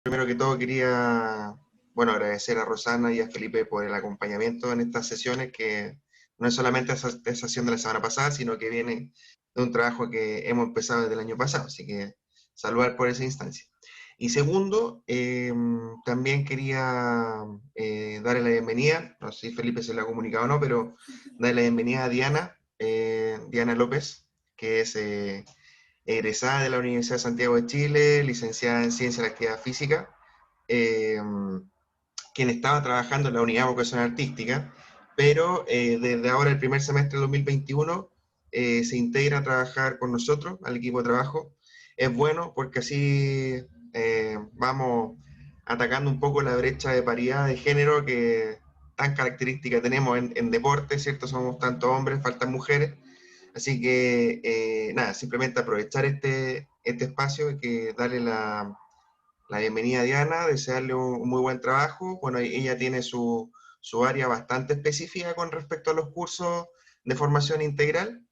Primero que todo quería, bueno, agradecer a Rosana y a Felipe por el acompañamiento en estas sesiones, que no es solamente esa sesión de la semana pasada, sino que viene de un trabajo que hemos empezado desde el año pasado, así que saludar por esa instancia. Y segundo, también quería darle la bienvenida, no sé si Felipe se lo ha comunicado o no, pero darle la bienvenida a Diana, Diana López, que es egresada de la Universidad de Santiago de Chile, licenciada en Ciencia de la Actividad Física, eh, quien estaba trabajando en la Unidad Vocacional Artística, pero desde ahora, el primer semestre de 2021, se integra a trabajar con nosotros, al equipo de trabajo. Es bueno porque así vamos atacando un poco la brecha de paridad de género que tan característica tenemos en deporte, ¿cierto? Somos tanto hombres, faltan mujeres. Así que, nada, simplemente aprovechar este espacio y que darle la bienvenida a Diana, desearle un muy buen trabajo. Bueno, ella tiene su área bastante específica con respecto a los cursos de formación integral.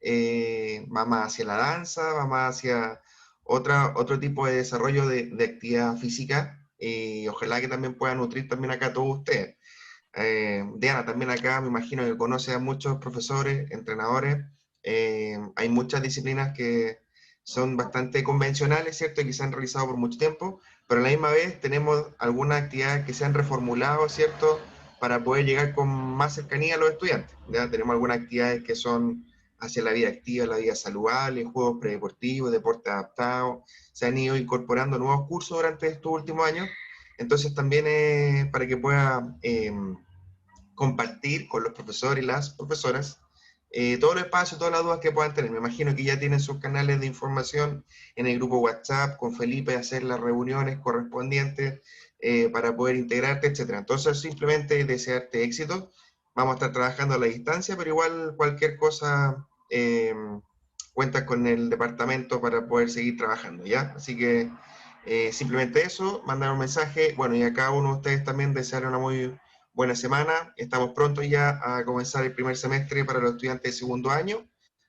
Va más hacia la danza, va más hacia otro tipo de desarrollo de actividad física. Y ojalá que también pueda nutrir también acá a todos ustedes. Diana, también acá me imagino que conoce a muchos profesores, entrenadores. Hay muchas disciplinas que son bastante convencionales, ¿cierto? Y que se han realizado por mucho tiempo, pero a la misma vez tenemos algunas actividades que se han reformulado, ¿cierto? Para poder llegar con más cercanía a los estudiantes. ¿Ya? Tenemos algunas actividades que son hacia la vida activa, la vida saludable, juegos predeportivos, deporte adaptado. Se han ido incorporando nuevos cursos durante estos últimos años. Entonces también para que pueda compartir con los profesores y las profesoras todos los espacios, todas las dudas que puedan tener. Me imagino que ya tienen sus canales de información en el grupo WhatsApp, con Felipe, hacer las reuniones correspondientes para poder integrarte, etc. Entonces, simplemente desearte éxito. Vamos a estar trabajando a la distancia, pero igual cualquier cosa cuentas con el departamento para poder seguir trabajando, ¿ya? Así que simplemente eso, mandar un mensaje. Bueno, y a cada uno de ustedes también desear una muy buena semana. Estamos pronto ya a comenzar el primer semestre para los estudiantes de segundo año,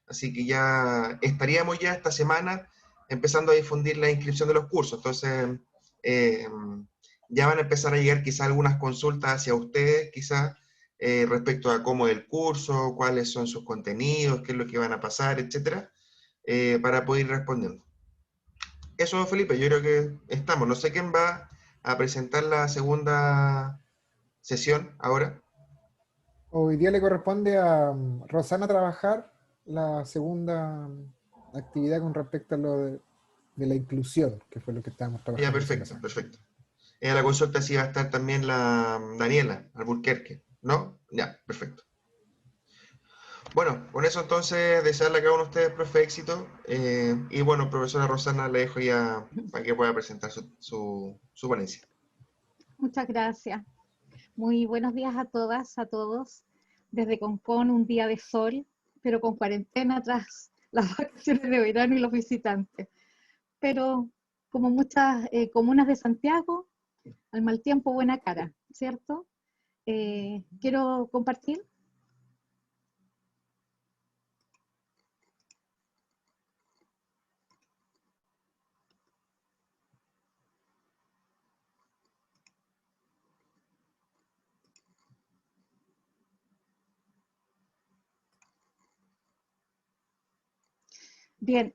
así que ya estaríamos ya esta semana empezando a difundir la inscripción de los cursos. Entonces, eh, ya van a empezar a llegar quizás algunas consultas hacia ustedes, quizás respecto a cómo es el curso, cuáles son sus contenidos, qué es lo que van a pasar, etcétera, para poder ir respondiendo. Eso, Felipe, yo creo que estamos. No sé quién va a presentar la segunda sesión ahora. Hoy día le corresponde a Rosana trabajar la segunda actividad con respecto a de la inclusión, que fue lo que estábamos Ya, trabajando la semana perfecto, pasada. perfecto. En la consulta sí va a estar también la Daniela Alburquerque, ¿no? Ya, perfecto. Bueno, con eso entonces desearle a cada uno de ustedes, profe, éxito. Y bueno, profesora Rosana, le dejo ya para que pueda presentar su ponencia. Muchas gracias. Muy buenos días a todas, a todos. Desde Concón, un día de sol, pero con cuarentena tras las vacaciones de verano y los visitantes. Pero como muchas comunas de Santiago, al mal tiempo, buena cara, ¿cierto? Quiero compartir. Bien,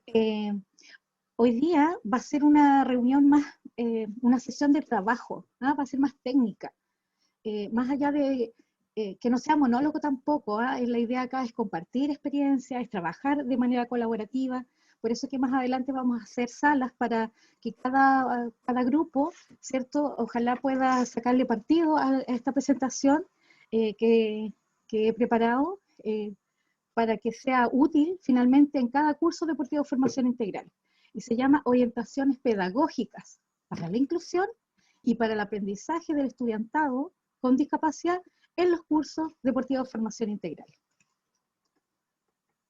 hoy día va a ser una reunión más, una sesión de trabajo, ¿ah? Va a ser más técnica. Más allá de que no sea monólogo tampoco, ¿ah? La idea acá es compartir experiencias, es trabajar de manera colaborativa, por eso que más adelante vamos a hacer salas para que cada grupo, ¿cierto? Ojalá pueda sacarle partido a esta presentación eh, que, que he preparado para que sea útil finalmente en cada curso deportivo de formación integral. Y se llama Orientaciones Pedagógicas para la Inclusión y para el Aprendizaje del Estudiantado con Discapacidad en los cursos deportivos de formación integral.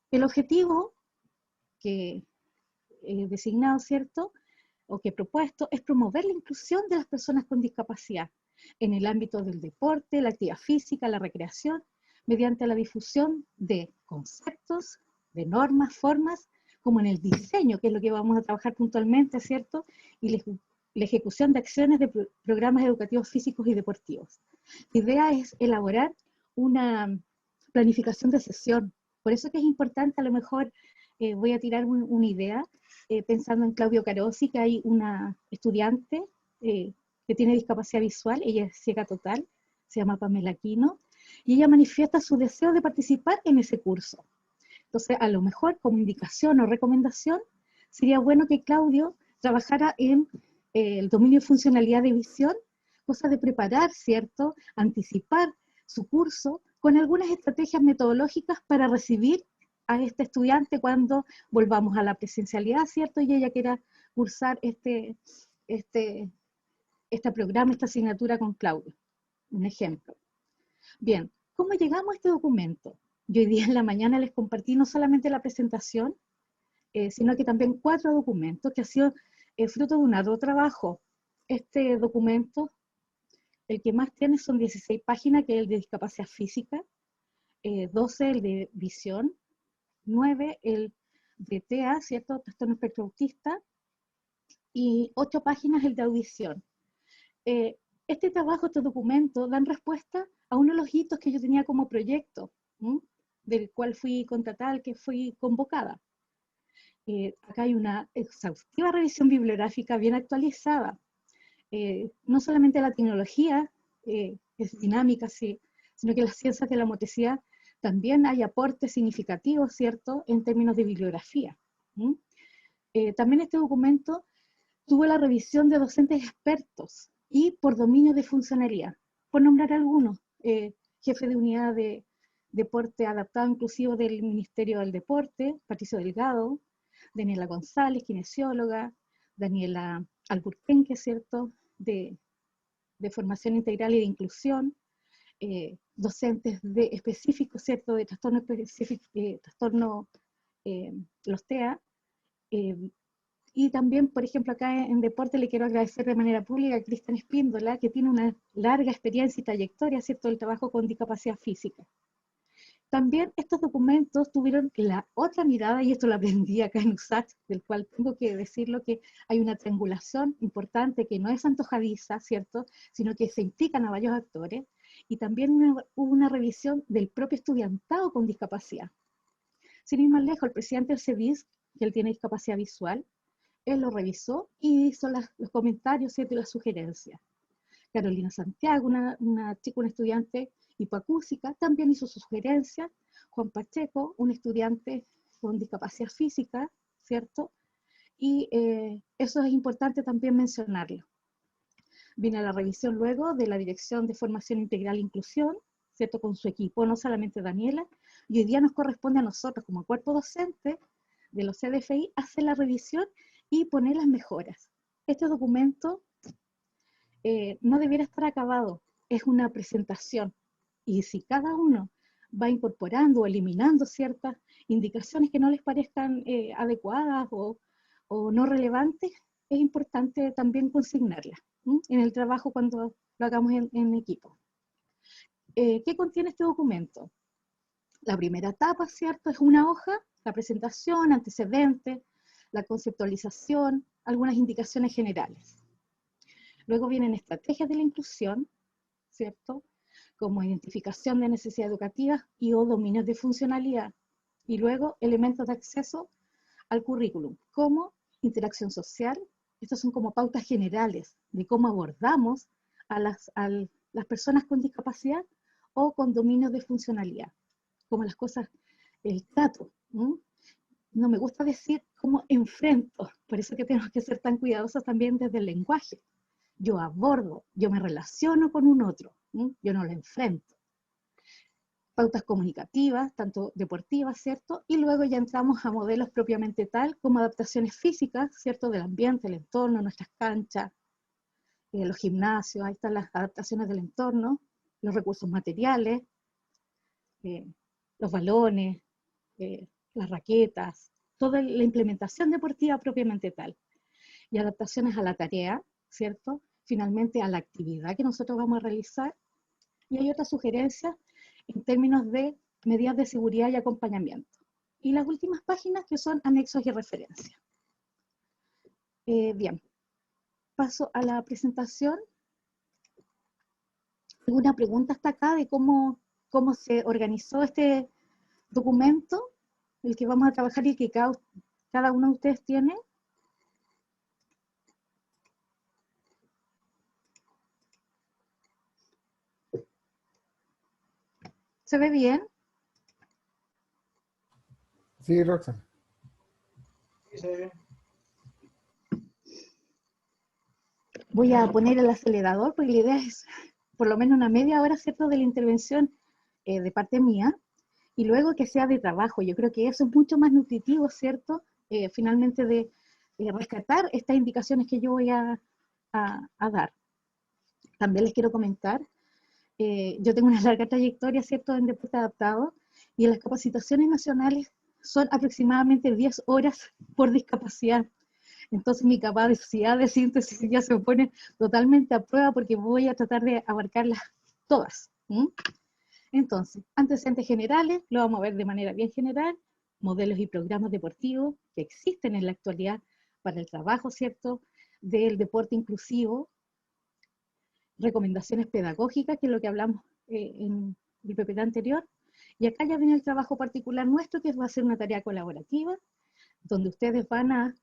El objetivo que he designado, ¿cierto?, o que he propuesto, es promover la inclusión de las personas con discapacidad en el ámbito del deporte, la actividad física, la recreación, mediante la difusión de conceptos, de normas, formas, como en el diseño, que es lo que vamos a trabajar puntualmente, ¿cierto? Y les la ejecución de acciones de programas educativos físicos y deportivos. La idea es elaborar una planificación de sesión. Por eso que es importante, a lo mejor voy a tirar una idea, pensando en Claudio Carosi, que hay una estudiante que tiene discapacidad visual, ella es ciega total, se llama Pamela Aquino, y ella manifiesta su deseo de participar en ese curso. Entonces, a lo mejor como indicación o recomendación, sería bueno que Claudio trabajara en el dominio de funcionalidad de visión, cosa de preparar, ¿cierto?, anticipar su curso con algunas estrategias metodológicas para recibir a este estudiante cuando volvamos a la presencialidad, ¿cierto?, y ella quiera cursar este programa, esta asignatura con Claudio. Un ejemplo. Bien, ¿cómo llegamos a este documento? Yo hoy día en la mañana les compartí no solamente la presentación, sino que también 4 documentos que ha sido fruto de un arduo trabajo. Este documento, el que más tiene son 16 páginas, que es el de discapacidad física, 12 el de visión, 9 el de TEA, ¿cierto?, trastorno espectro autista, y 8 páginas el de audición. Este trabajo, este documento, dan respuesta a uno de los hitos que yo tenía como proyecto, del cual fui contratada, que fui convocada. Acá hay una exhaustiva revisión bibliográfica bien actualizada. No solamente la tecnología es dinámica, sí, sino que las ciencias de la motricidad también hay aportes significativos, ¿cierto?, en términos de bibliografía. También este documento tuvo la revisión de docentes expertos y por dominio de funcionalidad. Por nombrar algunos, jefe de unidad de deporte adaptado inclusivo del Ministerio del Deporte, Patricio Delgado, Daniela González, kinesióloga, Daniela Alburquenque, ¿cierto?, de formación integral y de inclusión, docentes específicos, ¿cierto?, de trastorno específico, los TEA, y también, por ejemplo, acá en deporte le quiero agradecer de manera pública a Cristian Espíndola, que tiene una larga experiencia y trayectoria, ¿cierto?, del trabajo con discapacidad física. También estos documentos tuvieron la otra mirada, y esto lo aprendí acá en USACH, del cual tengo que decirlo que hay una triangulación importante que no es antojadiza, ¿cierto?, sino que se implican a varios actores, y también hubo una revisión del propio estudiantado con discapacidad. Sin ir más lejos, el presidente del CEDIS, que él tiene discapacidad visual, él lo revisó y hizo los comentarios, ¿cierto?, y las sugerencias. Carolina Santiago, una chica, una estudiante hipoacúsica, también hizo sus sugerencias. Juan Pacheco, un estudiante con discapacidad física, ¿cierto? Y eso es importante también mencionarlo. Viene la revisión luego de la Dirección de Formación Integral e Inclusión, ¿cierto?, con su equipo, no solamente Daniela, y hoy día nos corresponde a nosotros como cuerpo docente de los CDFI hacer la revisión y poner las mejoras. Este documento no debiera estar acabado, es una presentación, y si cada uno va incorporando o eliminando ciertas indicaciones que no les parezcan adecuadas o no relevantes, es importante también consignarlas en el trabajo cuando lo hagamos en equipo. ¿Qué contiene este documento? La primera etapa, ¿cierto?, es una hoja, la presentación, antecedentes, la conceptualización, algunas indicaciones generales. Luego vienen estrategias de la inclusión, ¿cierto?, como identificación de necesidades educativas y o dominios de funcionalidad. Y luego elementos de acceso al currículum, como interacción social. Estas son como pautas generales de cómo abordamos a las personas con discapacidad o con dominios de funcionalidad, como las cosas, el trato. No me gusta decir cómo enfrento, por eso que tenemos que ser tan cuidadosos también desde el lenguaje. Yo abordo, yo me relaciono con un otro, yo no lo enfrento. Pautas comunicativas, tanto deportivas, ¿cierto? Y luego ya entramos a modelos propiamente tal, como adaptaciones físicas, ¿cierto?, del ambiente, el entorno, nuestras canchas, los gimnasios, ahí están las adaptaciones del entorno, los recursos materiales, los balones, las raquetas, toda la implementación deportiva propiamente tal. Y adaptaciones a la tarea, ¿cierto? Finalmente a la actividad que nosotros vamos a realizar. Y hay otras sugerencias en términos de medidas de seguridad y acompañamiento. Y las últimas páginas que son anexos y referencias. Bien. paso a la presentación. ¿Alguna pregunta hasta acá de cómo se organizó este documento, el que vamos a trabajar y que cada uno de ustedes tiene? ¿Se ve bien? Sí, Roxana. Sí, se ve bien. Voy a poner el acelerador porque la idea es por lo menos una media hora, ¿cierto?, de la intervención de parte mía, y luego que sea de trabajo. Yo creo que eso es mucho más nutritivo, ¿cierto? Finalmente de rescatar estas indicaciones que yo voy a dar. También les quiero comentar, yo tengo una larga trayectoria, ¿cierto?, en deporte adaptado, y en las capacitaciones nacionales son aproximadamente 10 horas por discapacidad. Entonces mi capacidad de síntesis ya se pone totalmente a prueba porque voy a tratar de abarcarlas todas. Entonces, antecedentes generales, lo vamos a ver de manera bien general, modelos y programas deportivos que existen en la actualidad para el trabajo, ¿cierto?, del deporte inclusivo, recomendaciones pedagógicas, que es lo que hablamos en el PPT anterior, y acá ya viene el trabajo particular nuestro, que va a ser una tarea colaborativa, donde ustedes van a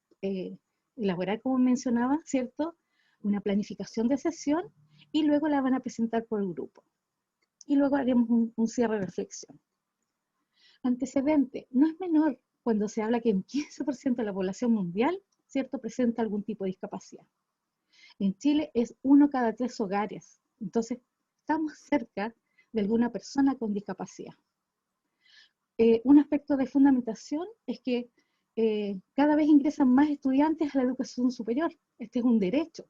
elaborar, como mencionaba, ¿cierto?, una planificación de sesión, y luego la van a presentar por grupo. Y luego haremos un cierre de reflexión. Antecedente, no es menor cuando se habla que un 15% de la población mundial, ¿cierto?, presenta algún tipo de discapacidad. En Chile es 1 cada 3 hogares, entonces estamos cerca de alguna persona con discapacidad. Un aspecto de fundamentación es que cada vez ingresan más estudiantes a la educación superior. Este es un derecho.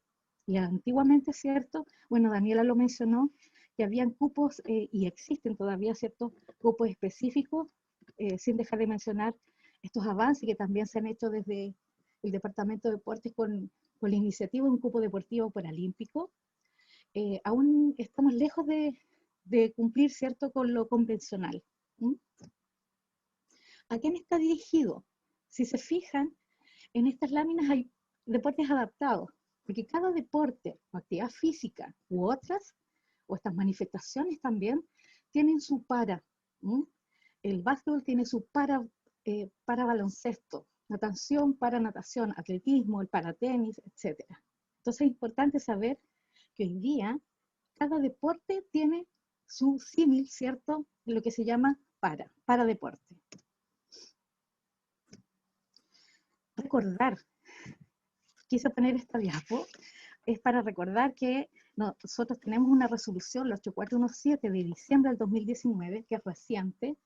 Y antiguamente, ¿cierto? Bueno, Daniela lo mencionó, que habían cupos y existen todavía ciertos cupos específicos, sin dejar de mencionar estos avances que también se han hecho desde el Departamento de Deportes con la iniciativa de un cupo deportivo paralímpico. Aún estamos lejos de cumplir, ¿cierto?, con lo convencional. ¿A quién está dirigido? Si se fijan, en estas láminas hay deportes adaptados, porque cada deporte o actividad física u otras, o estas manifestaciones también, tienen su para. El básquetbol tiene su para baloncesto, natación para natación, atletismo, el paratenis, etc. Entonces es importante saber que hoy día cada deporte tiene su símil, ¿cierto?, de lo que se llama para deporte. Recordar, quise poner esta diapo, es para recordar que nosotros tenemos una resolución, la 8417 de diciembre del 2019, que es reciente,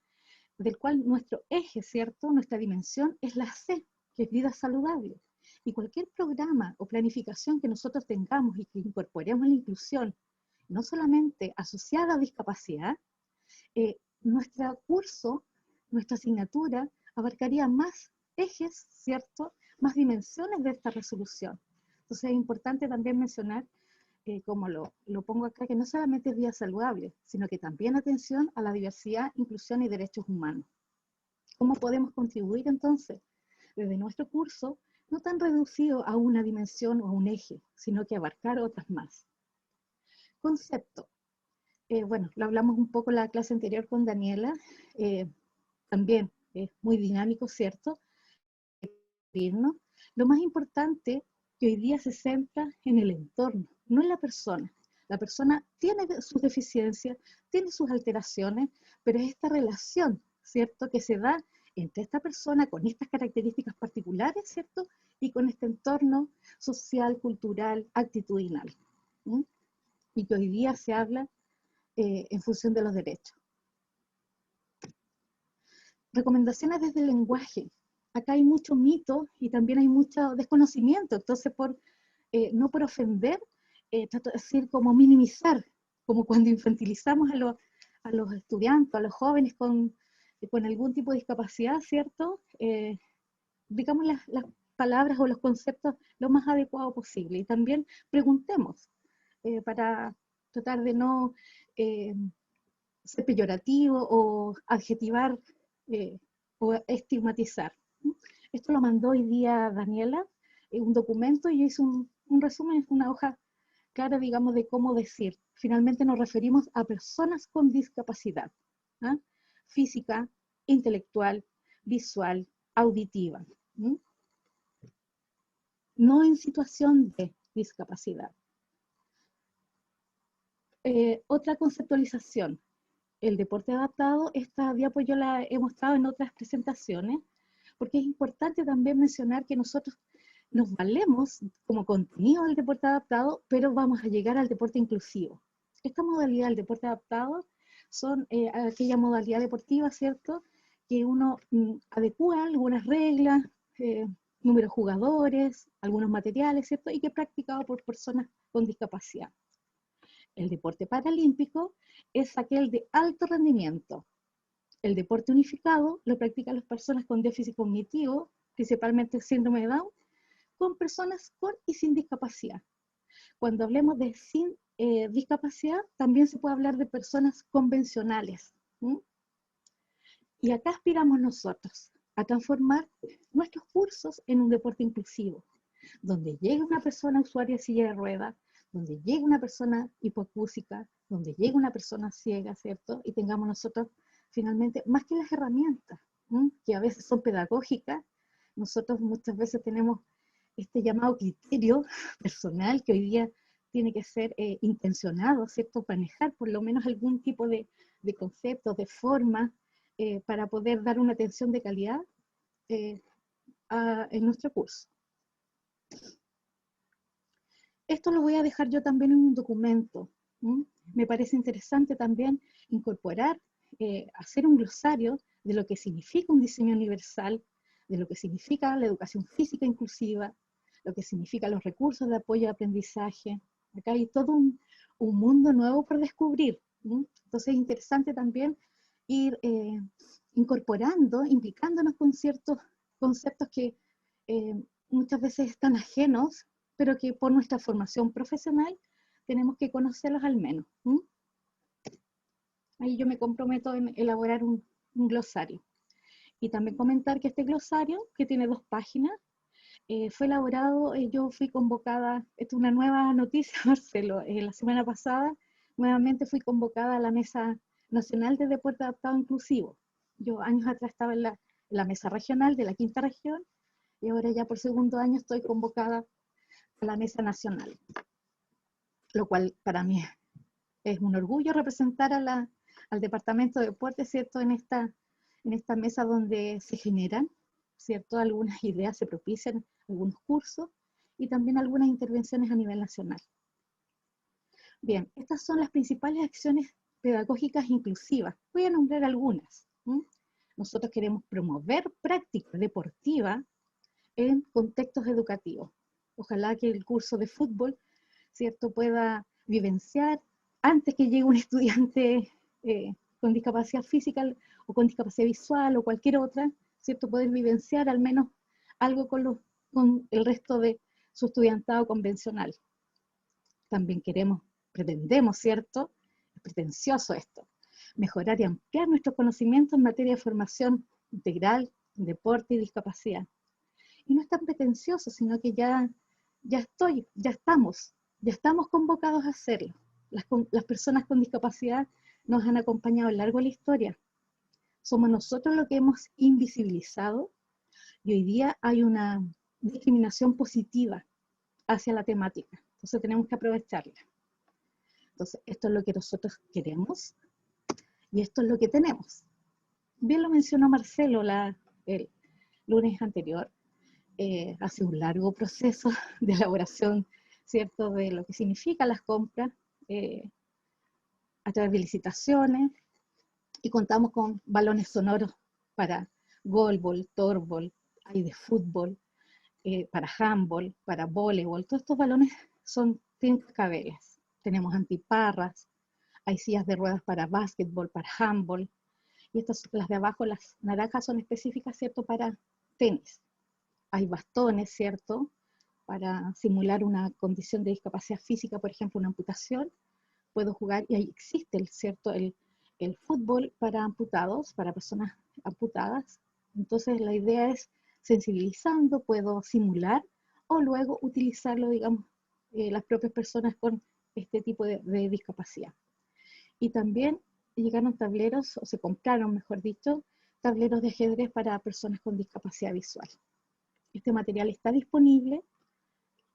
del cual nuestro eje, ¿cierto?, nuestra dimensión es la C, que es vida saludable. Y cualquier programa o planificación que nosotros tengamos y que incorporemos la inclusión, no solamente asociada a discapacidad, nuestro curso, nuestra asignatura, abarcaría más ejes, ¿cierto?, más dimensiones de esta resolución. Entonces es importante también mencionar, como lo pongo acá, que no solamente es vida saludable, sino que también atención a la diversidad, inclusión y derechos humanos. ¿Cómo podemos contribuir entonces? Desde nuestro curso, no tan reducido a una dimensión o a un eje, sino que abarcar otras más. Concepto. Bueno, lo hablamos un poco en la clase anterior con Daniela, también es muy dinámico, ¿cierto? Lo más importante que hoy día se centra en el entorno, no en la persona. La persona tiene sus deficiencias, tiene sus alteraciones, pero es esta relación, ¿cierto?, que se da entre esta persona con estas características particulares, ¿cierto?, y con este entorno social, cultural, actitudinal. Y que hoy día se habla en función de los derechos. Recomendaciones desde el lenguaje. Acá hay mucho mito y también hay mucho desconocimiento, entonces no por ofender, trato de decir como minimizar, como cuando infantilizamos a los estudiantes, a los jóvenes con algún tipo de discapacidad, ¿cierto? Digamos las palabras o los conceptos lo más adecuado posible. Y también preguntemos para tratar de no ser peyorativo o adjetivar o estigmatizar. Esto lo mandó hoy día Daniela, un documento, y yo hice Un resumen es una hoja clara, digamos, de cómo decir. Finalmente nos referimos a personas con discapacidad, ¿ah? Física, intelectual, visual, auditiva. ¿Mm? No en situación de discapacidad. Otra conceptualización. El deporte adaptado, esta diapo yo la he mostrado en otras presentaciones, porque es importante también mencionar que nosotros nos valemos como contenido del deporte adaptado, pero vamos a llegar al deporte inclusivo. Esta modalidad del deporte adaptado son aquella modalidad deportiva, ¿cierto?, que uno adecua algunas reglas, número de jugadores, algunos materiales, ¿cierto?, y que es practicado por personas con discapacidad. El deporte paralímpico es aquel de alto rendimiento. El deporte unificado lo practican las personas con déficit cognitivo, principalmente el síndrome de Down, con personas con y sin discapacidad. Cuando hablemos de sin discapacidad, también se puede hablar de personas convencionales. ¿Mm? Y acá aspiramos nosotros a transformar nuestros cursos en un deporte inclusivo, donde llegue una persona usuaria de silla de ruedas, donde llegue una persona hipoacúsica, donde llegue una persona ciega, ¿cierto? Y tengamos nosotros finalmente, más que las herramientas, que a veces son pedagógicas, nosotros muchas veces tenemos este llamado criterio personal que hoy día tiene que ser intencionado, ¿cierto? Manejar por lo menos algún tipo de conceptos, de forma, para poder dar una atención de calidad en nuestro curso. Esto lo voy a dejar yo también en un documento. Me parece interesante también incorporar, hacer un glosario de lo que significa un diseño universal, de lo que significa la educación física inclusiva, lo que significa los recursos de apoyo de aprendizaje. Acá hay todo un mundo nuevo por descubrir. Entonces es interesante también ir incorporando, implicándonos con ciertos conceptos que muchas veces están ajenos, pero que por nuestra formación profesional tenemos que conocerlos al menos. Ahí yo me comprometo en elaborar un glosario. Y también comentar que este glosario, que tiene 2 páginas, fue elaborado, yo fui convocada, esto es una nueva noticia, Marcelo, la semana pasada nuevamente fui convocada a la Mesa Nacional de Deporte Adaptado Inclusivo. Yo años atrás estaba en la mesa regional de la 5ª región, y ahora ya por 2.º año estoy convocada a la mesa nacional, lo cual para mí es un orgullo representar al Departamento de Deporte, ¿cierto?, en esta mesa donde se generan, ¿cierto?, algunas ideas, se propician algunos cursos y también algunas intervenciones a nivel nacional. Bien, estas son las principales acciones pedagógicas inclusivas. Voy a nombrar algunas. Nosotros queremos promover práctica deportiva en contextos educativos. Ojalá que el curso de fútbol, ¿cierto?, pueda vivenciar antes que llegue un estudiante con discapacidad física o con discapacidad visual o cualquier otra, ¿cierto?, poder vivenciar al menos algo con el resto de su estudiantado convencional. También pretendemos, ¿cierto?, es pretencioso esto, mejorar y ampliar nuestros conocimientos en materia de formación integral, deporte y discapacidad. Y no es tan pretencioso, sino que ya estamos convocados a hacerlo. Las personas con discapacidad nos han acompañado a lo largo de la historia. Somos nosotros los que hemos invisibilizado y hoy día hay una discriminación positiva hacia la temática. Entonces tenemos que aprovecharla. Entonces esto es lo que nosotros queremos y esto es lo que tenemos. Bien lo mencionó Marcelo el lunes anterior. Hace un largo proceso de elaboración, ¿cierto?, de lo que significan las compras a través de licitaciones, y contamos con balones sonoros para goalball, torball, hay de fútbol, para handball, para voleibol. Todos estos balones tienen cascabeles. Tenemos antiparras, hay sillas de ruedas para básquetbol, para handball, y las de abajo, las naranjas, son específicas, ¿cierto?, para tenis. Hay bastones, ¿cierto?, para simular una condición de discapacidad física, por ejemplo, una amputación. Puedo jugar, y ahí existe, ¿cierto?, el fútbol para amputados, para personas amputadas. Entonces la idea es sensibilizando, puedo simular o luego utilizarlo, digamos, las propias personas con este tipo de discapacidad. Y también llegaron tableros, o se compraron, mejor dicho, tableros de ajedrez para personas con discapacidad visual. Este material está disponible.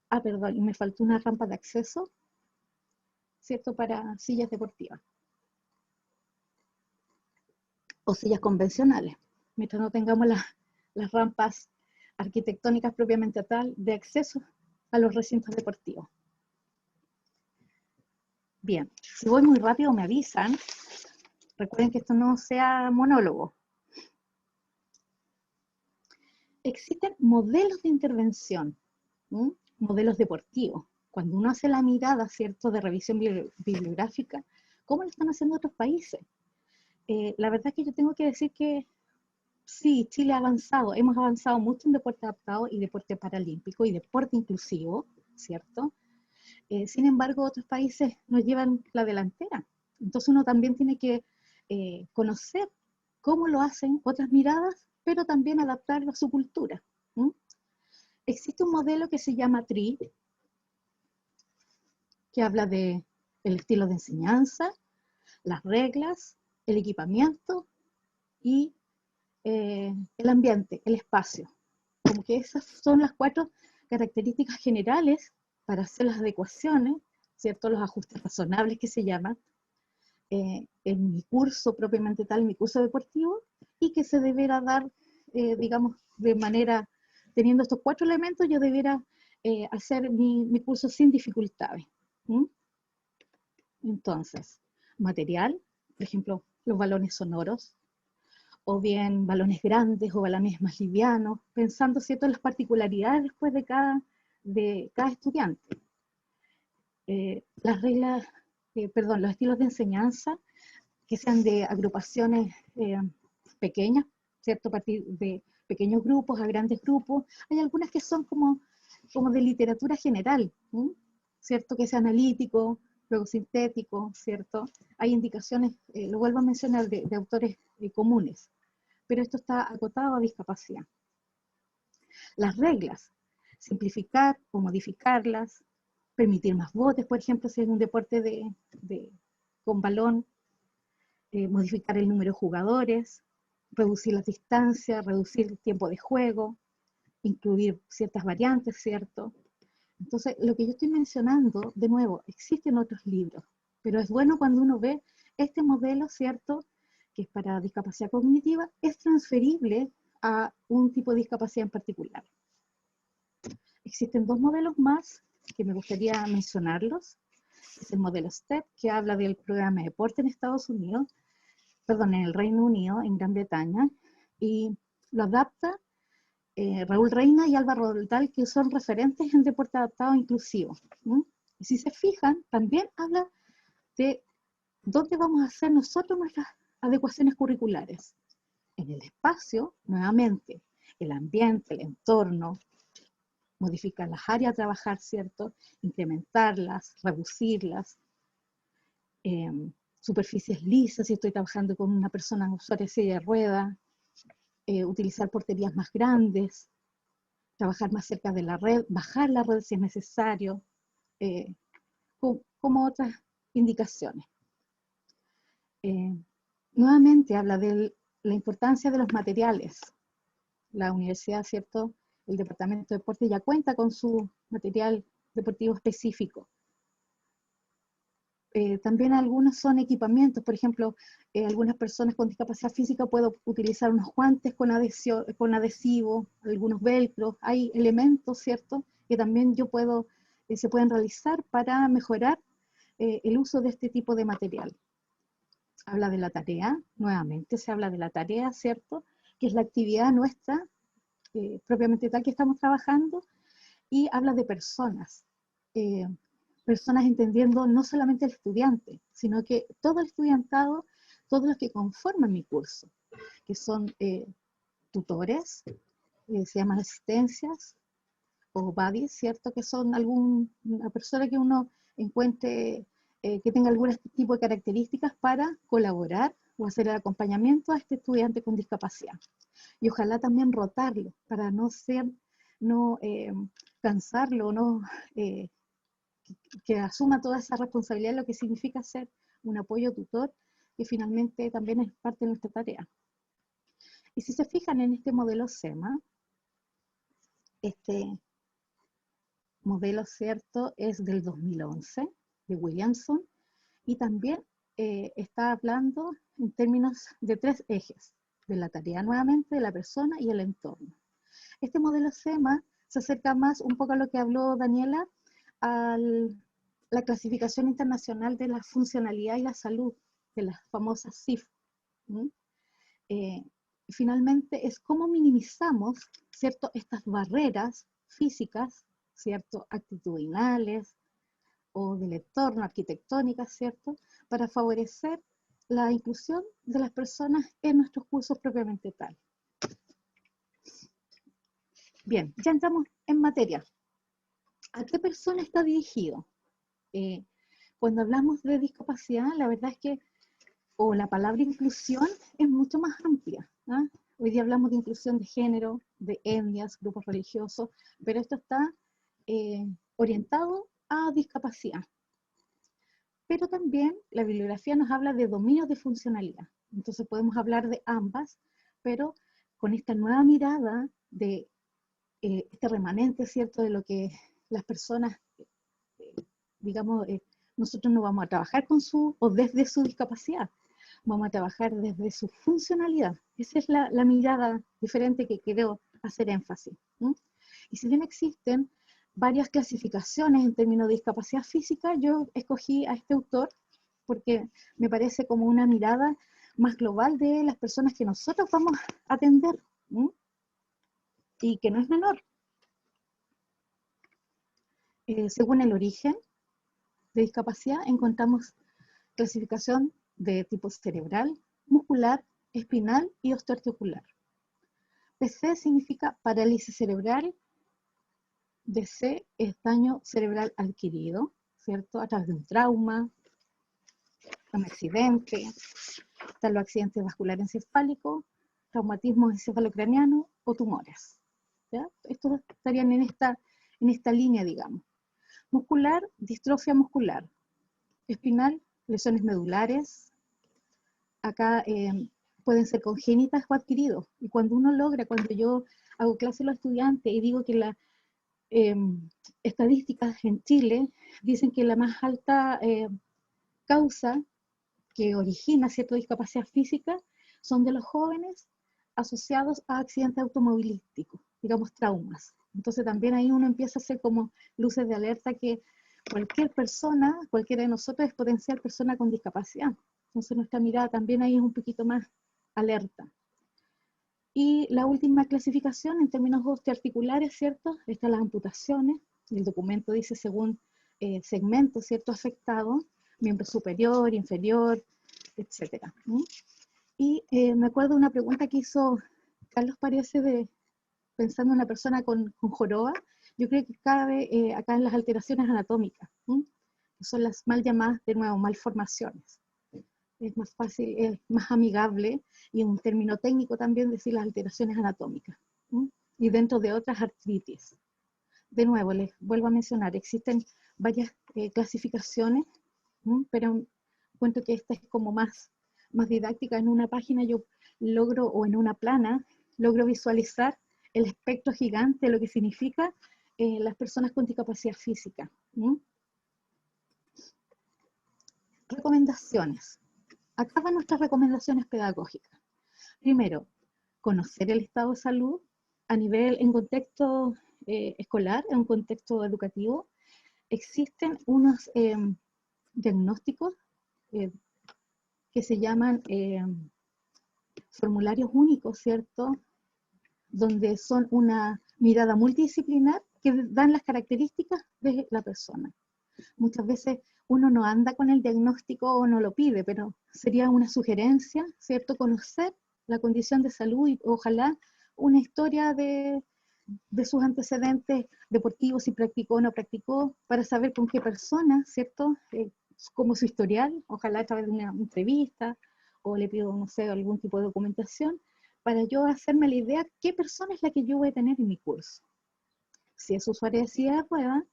Ah, perdón, y me faltó una rampa de acceso, ¿cierto? Para sillas deportivas. O sillas convencionales, mientras no tengamos las rampas arquitectónicas propiamente tal de acceso a los recintos deportivos. Bien, si voy muy rápido me avisan. Recuerden que esto no sea monólogo. Existen modelos de intervención, ¿m? Modelos deportivos. Cuando uno hace la mirada, ¿cierto?, de revisión bibliográfica, ¿cómo lo están haciendo otros países? La verdad es que yo tengo que decir que sí, Chile ha avanzado, hemos avanzado mucho en deporte adaptado y deporte paralímpico y deporte inclusivo, ¿cierto? Sin embargo, otros países nos llevan la delantera. Entonces uno también tiene que conocer cómo lo hacen otras miradas, pero también adaptarlo a su cultura. ¿Mm? Existe un modelo que se llama TRI, que habla de el estilo de enseñanza, las reglas, el equipamiento y el ambiente, el espacio. Como que esas son las 4 características generales para hacer las adecuaciones, ¿cierto? Los ajustes razonables que se llaman, en mi curso propiamente tal, mi curso deportivo, y que se deberá dar, digamos, de manera, teniendo estos 4 elementos, yo debiera hacer mi curso sin dificultades. ¿Mm? Entonces, material, por ejemplo, los balones sonoros, o bien balones grandes o balones más livianos, pensando, ¿cierto?, en las particularidades después de cada estudiante. Las reglas, los estilos de enseñanza, que sean de agrupaciones pequeñas, ¿cierto?, a partir de pequeños grupos a grandes grupos. Hay algunas que son como de literatura general, ¿cierto?, que sea analítico, luego sintético, ¿cierto? Hay indicaciones, lo vuelvo a mencionar, de autores comunes, pero esto está acotado a discapacidad. Las reglas, simplificar o modificarlas, permitir más botes, por ejemplo, si es un deporte con balón, modificar el número de jugadores, reducir las distancias, reducir el tiempo de juego, incluir ciertas variantes, ¿cierto? Entonces, lo que yo estoy mencionando, de nuevo, existen otros libros, pero es bueno cuando uno ve este modelo, ¿cierto?, que es para discapacidad cognitiva, es transferible a un tipo de discapacidad en particular. Existen 2 modelos más que me gustaría mencionarlos. Es el modelo STEP, que habla del programa de deporte en Estados Unidos, perdón, en el Reino Unido, en Gran Bretaña, y lo adapta Raúl Reina y Álvaro Roldal, que son referentes en deporte adaptado inclusivo. Y si se fijan, también habla de dónde vamos a hacer nosotros nuestras adecuaciones curriculares. En el espacio, nuevamente, el ambiente, el entorno, modificar las áreas a trabajar, ¿cierto? Incrementarlas, reducirlas, superficies lisas, si estoy trabajando con una persona usuaria de silla de ruedas, utilizar porterías más grandes, trabajar más cerca de la red, bajar la red si es necesario, como otras indicaciones. Nuevamente habla de la importancia de los materiales. La universidad, ¿cierto?, el departamento de deporte ya cuenta con su material deportivo específico. También algunos son equipamientos, por ejemplo, algunas personas con discapacidad física pueden utilizar unos guantes con adhesivo, algunos velcros, hay elementos, ¿cierto?, que también se pueden realizar para mejorar el uso de este tipo de material. Habla de la tarea, nuevamente se habla de la tarea, ¿cierto?, que es la actividad nuestra, propiamente tal que estamos trabajando, y habla de personas, personas entendiendo no solamente el estudiante, sino que todo el estudiantado, todos los que conforman mi curso, que son tutores, se llaman asistencias, o buddies, ¿cierto?, que son una persona que uno encuentre que tenga algún tipo de características para colaborar o hacer el acompañamiento a este estudiante con discapacidad. Y ojalá también rotarlo, para no cansarlo, no que asuma toda esa responsabilidad, lo que significa ser un apoyo tutor, que finalmente también es parte de nuestra tarea. Y si se fijan en este modelo SEMA, este modelo, ¿cierto?, es del 2011, de Williamson, y también está hablando en términos de 3 ejes, de la tarea nuevamente, de la persona y el entorno. Este modelo SEMA se acerca más un poco a lo que habló Daniela, a la clasificación internacional de la funcionalidad y la salud, de las famosas CIF. Finalmente es cómo minimizamos, ¿cierto?, estas barreras físicas, ¿cierto?, actitudinales o del entorno, arquitectónicas, ¿cierto?, para favorecer la inclusión de las personas en nuestros cursos propiamente tal. Bien, ya entramos en materia. ¿A qué persona está dirigido? Cuando hablamos de discapacidad, la verdad es que, o la palabra inclusión es mucho más amplia. ¿Ah? Hoy día hablamos de inclusión de género, de etnias, grupos religiosos, pero esto está orientado a discapacidad. Pero también la bibliografía nos habla de dominios de funcionalidad. Entonces podemos hablar de ambas, pero con esta nueva mirada de este remanente, ¿cierto?, de lo que las personas, digamos, nosotros no vamos a trabajar con su o desde su discapacidad, vamos a trabajar desde su funcionalidad. Esa es la mirada diferente que quiero hacer énfasis. Y si bien existen varias clasificaciones en términos de discapacidad física, yo escogí a este autor porque me parece como una mirada más global de las personas que nosotros vamos a atender, y que no es menor. Según el origen de discapacidad, encontramos clasificación de tipo cerebral, muscular, espinal y osteoarticular. PC significa parálisis cerebral, DC es daño cerebral adquirido, ¿cierto?, a través de un trauma, un accidente, tal los accidentes vasculares encefálicos, traumatismos encefalocranianos o tumores. ¿Ya? Estos estarían en esta línea, digamos. Muscular, distrofia muscular. Espinal, lesiones medulares. Acá pueden ser congénitas o adquiridos. Y cuando uno logra, cuando yo hago clase a los estudiantes y digo que las estadísticas en Chile dicen que la más alta causa que origina cierta discapacidad física son de los jóvenes asociados a accidentes automovilísticos, digamos traumas. Entonces también ahí uno empieza a hacer como luces de alerta que cualquier persona, cualquiera de nosotros es potencial persona con discapacidad. Entonces nuestra mirada también ahí es un poquito más alerta. Y la última clasificación en términos osteoarticulares, ¿cierto? Están las amputaciones, el documento dice según segmento, ¿cierto?, afectado, miembro superior, inferior, etc. Y me acuerdo de una pregunta que hizo Carlos, parece, pensando en una persona con joroba. Yo creo que cabe acá en las alteraciones anatómicas, que son las mal llamadas, de nuevo, malformaciones. Es más fácil, es más amigable, y un término técnico también decir las alteraciones anatómicas, y dentro de otras artritis. De nuevo, les vuelvo a mencionar, existen varias clasificaciones, pero cuento que esta es como más didáctica. En una página yo logro, o en una plana, logro visualizar el espectro gigante de lo que significa las personas con discapacidad física. Recomendaciones. Acá van nuestras recomendaciones pedagógicas. Primero, conocer el estado de salud a nivel, en contexto escolar, en un contexto educativo. Existen unos diagnósticos que se llaman formularios únicos, ¿cierto?, donde son una mirada multidisciplinar que dan las características de la persona. Muchas veces uno no anda con el diagnóstico o no lo pide, pero sería una sugerencia, ¿cierto?, conocer la condición de salud y ojalá una historia de sus antecedentes deportivos, si practicó o no practicó, para saber con qué persona, ¿cierto?, como su historial, ojalá a través de una entrevista, o le pido, no sé, algún tipo de documentación, para yo hacerme la idea qué persona es la que yo voy a tener en mi curso. Si es usuario de silla de ruedas,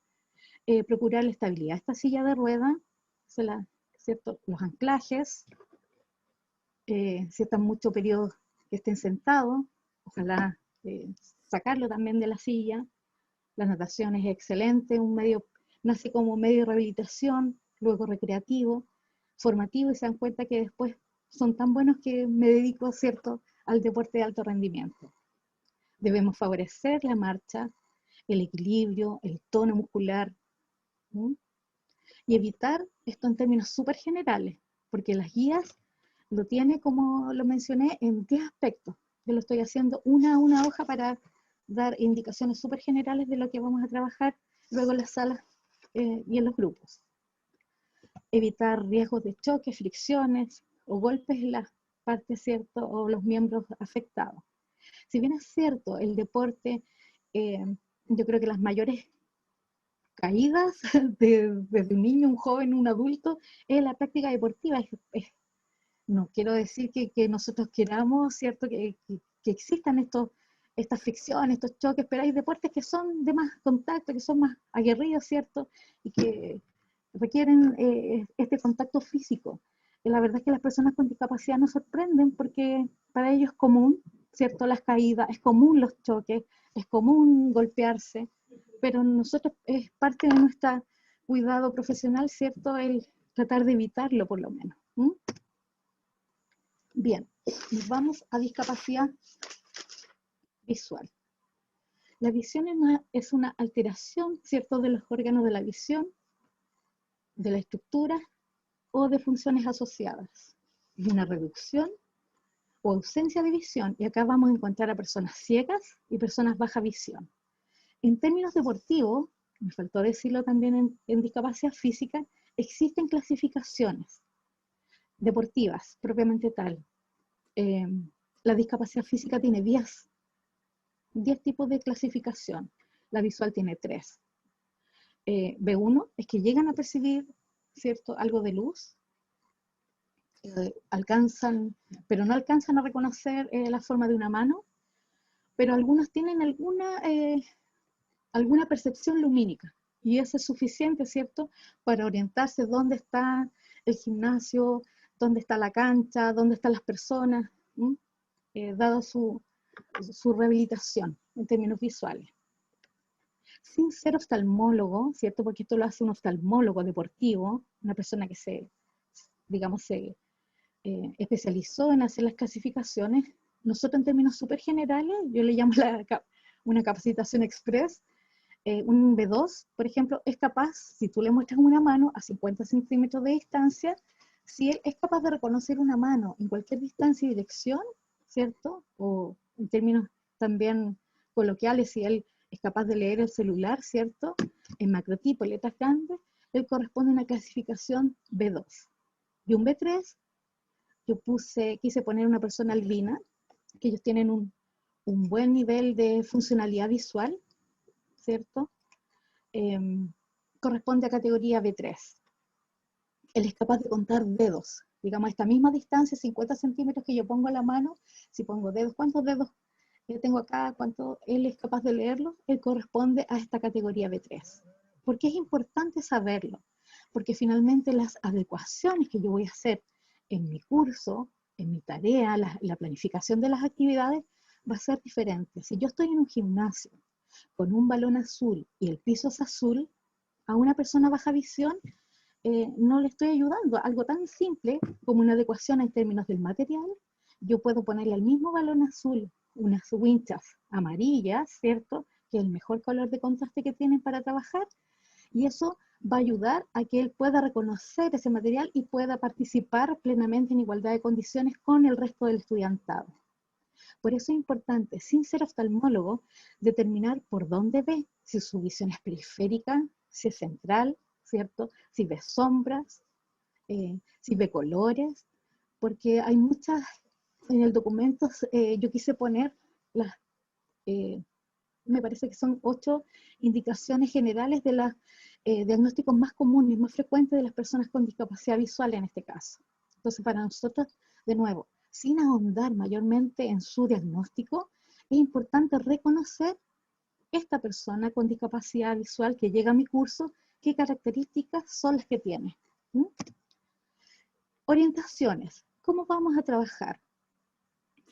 procurar la estabilidad de esta silla de rueda, ¿cierto? Los anclajes, si están muchos periodos que estén sentados, ojalá sacarlo también de la silla. La natación es excelente, nace como medio de rehabilitación, luego recreativo, formativo, y se dan cuenta que después son tan buenos que me dedico, ¿cierto?, al deporte de alto rendimiento. Debemos favorecer la marcha, el equilibrio, el tono muscular, ¿sí? Y evitar esto en términos súper generales, porque las guías lo tiene, como lo mencioné, en 10 aspectos. Yo lo estoy haciendo una a una hoja para dar indicaciones súper generales de lo que vamos a trabajar luego en las salas y en los grupos. Evitar riesgos de choque, fricciones o golpes en las partes, ¿cierto?, o los miembros afectados. Si bien es cierto, el deporte, yo creo que las mayores caídas desde un niño, un joven, un adulto, es la práctica deportiva. No quiero decir que nosotros queramos, ¿cierto?, que existan estas fricciones, estos choques, pero hay deportes que son de más contacto, que son más aguerridos, ¿cierto?, y que requieren este contacto físico. Y la verdad es que las personas con discapacidad nos sorprenden porque para ellos es común, ¿cierto?, las caídas, es común los choques, es común golpearse, pero nosotros es parte de nuestro cuidado profesional, ¿cierto?, el tratar de evitarlo por lo menos. Bien, vamos a discapacidad visual. La visión es una alteración, ¿cierto?, de los órganos de la visión, de la estructura o de funciones asociadas. Es una reducción o ausencia de visión, y acá vamos a encontrar a personas ciegas y personas baja visión. En términos deportivos, me faltó decirlo también en discapacidad física, existen clasificaciones deportivas, propiamente tal. La discapacidad física tiene 10 tipos de clasificación. La visual tiene 3. B1 es que llegan a percibir, ¿cierto?, algo de luz, alcanzan, pero no alcanzan a reconocer la forma de una mano, pero algunos tienen alguna percepción lumínica, y eso es suficiente, ¿cierto?, para orientarse dónde está el gimnasio, dónde está la cancha, dónde están las personas, dado su rehabilitación en términos visuales. Sin ser oftalmólogo, ¿cierto?, porque esto lo hace un oftalmólogo deportivo, una persona que se especializó en hacer las clasificaciones. Nosotros en términos súper generales, yo le llamo una capacitación express. Un B2, por ejemplo, es capaz, si tú le muestras una mano a 50 centímetros de distancia, si él es capaz de reconocer una mano en cualquier distancia y dirección, ¿cierto?, o en términos también coloquiales, si él es capaz de leer el celular, ¿cierto?, en macrotipo, letras grandes, él corresponde a una clasificación B2. Y un B3, yo quise poner una persona albina, que ellos tienen un buen nivel de funcionalidad visual, ¿cierto? Corresponde a categoría B3. Él es capaz de contar dedos, digamos, a esta misma distancia, 50 centímetros que yo pongo la mano, si pongo dedos, ¿cuántos dedos tengo acá? ¿Cuánto él es capaz de leerlo? Él corresponde a esta categoría B3. ¿Por qué es importante saberlo? Porque finalmente las adecuaciones que yo voy a hacer en mi curso, en mi tarea, la planificación de las actividades, va a ser diferente. Si yo estoy en un gimnasio con un balón azul y el piso es azul, a una persona baja visión no le estoy ayudando. Algo tan simple como una adecuación en términos del material, yo puedo ponerle al mismo balón azul unas winchas amarillas, ¿cierto?, que es el mejor color de contraste que tienen para trabajar, y eso va a ayudar a que él pueda reconocer ese material y pueda participar plenamente en igualdad de condiciones con el resto del estudiantado. Por eso es importante, sin ser oftalmólogo, determinar por dónde ve, si su visión es periférica, si es central, ¿cierto?, si ve sombras, si ve colores, porque hay muchas, en el documento yo quise poner me parece que son 8 indicaciones generales de los diagnósticos más comunes, más frecuentes de las personas con discapacidad visual en este caso. Entonces, para nosotros, de nuevo, sin ahondar mayormente en su diagnóstico, es importante reconocer esta persona con discapacidad visual que llega a mi curso, qué características son las que tiene. ¿Mm? Orientaciones. ¿Cómo vamos a trabajar?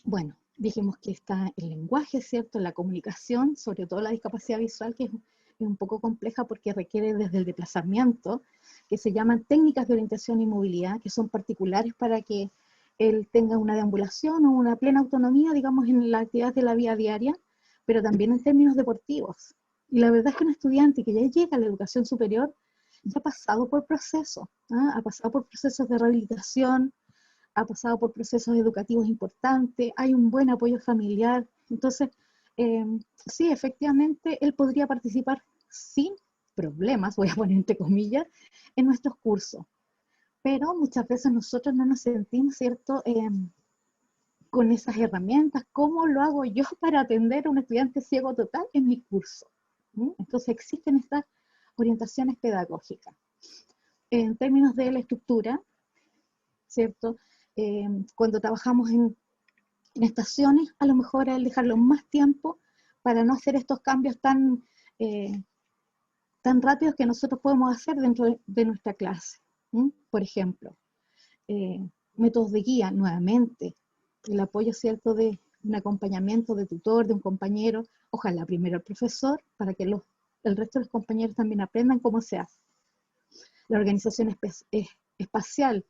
Bueno, dijimos que está el lenguaje, ¿cierto? La comunicación, sobre todo la discapacidad visual, que es un poco compleja porque requiere desde el desplazamiento, que se llaman técnicas de orientación y movilidad, que son particulares para que él tenga una deambulación o una plena autonomía, digamos, en la actividad de la vida diaria, pero también en términos deportivos. Y la verdad es que un estudiante que ya llega a la educación superior ya ha pasado por procesos, ¿ah? Ha pasado por procesos de rehabilitación, ha pasado por procesos educativos importantes, hay un buen apoyo familiar. Entonces, sí, efectivamente, él podría participar sin problemas, voy a poner entre comillas, en nuestros cursos. Pero muchas veces nosotros no nos sentimos, ¿cierto?, con esas herramientas. ¿Cómo lo hago yo para atender a un estudiante ciego total en mi curso? ¿Mm? Entonces existen estas orientaciones pedagógicas. En términos de la estructura, ¿cierto? Cuando trabajamos en estaciones, a lo mejor el dejarlo más tiempo para no hacer estos cambios tan rápidos que nosotros podemos hacer dentro de nuestra clase. ¿Mm? Por ejemplo, métodos de guía, nuevamente, el apoyo, ¿cierto?, de un acompañamiento de tutor, de un compañero, ojalá primero el profesor, para que el resto de los compañeros también aprendan cómo se hace. La organización espacial.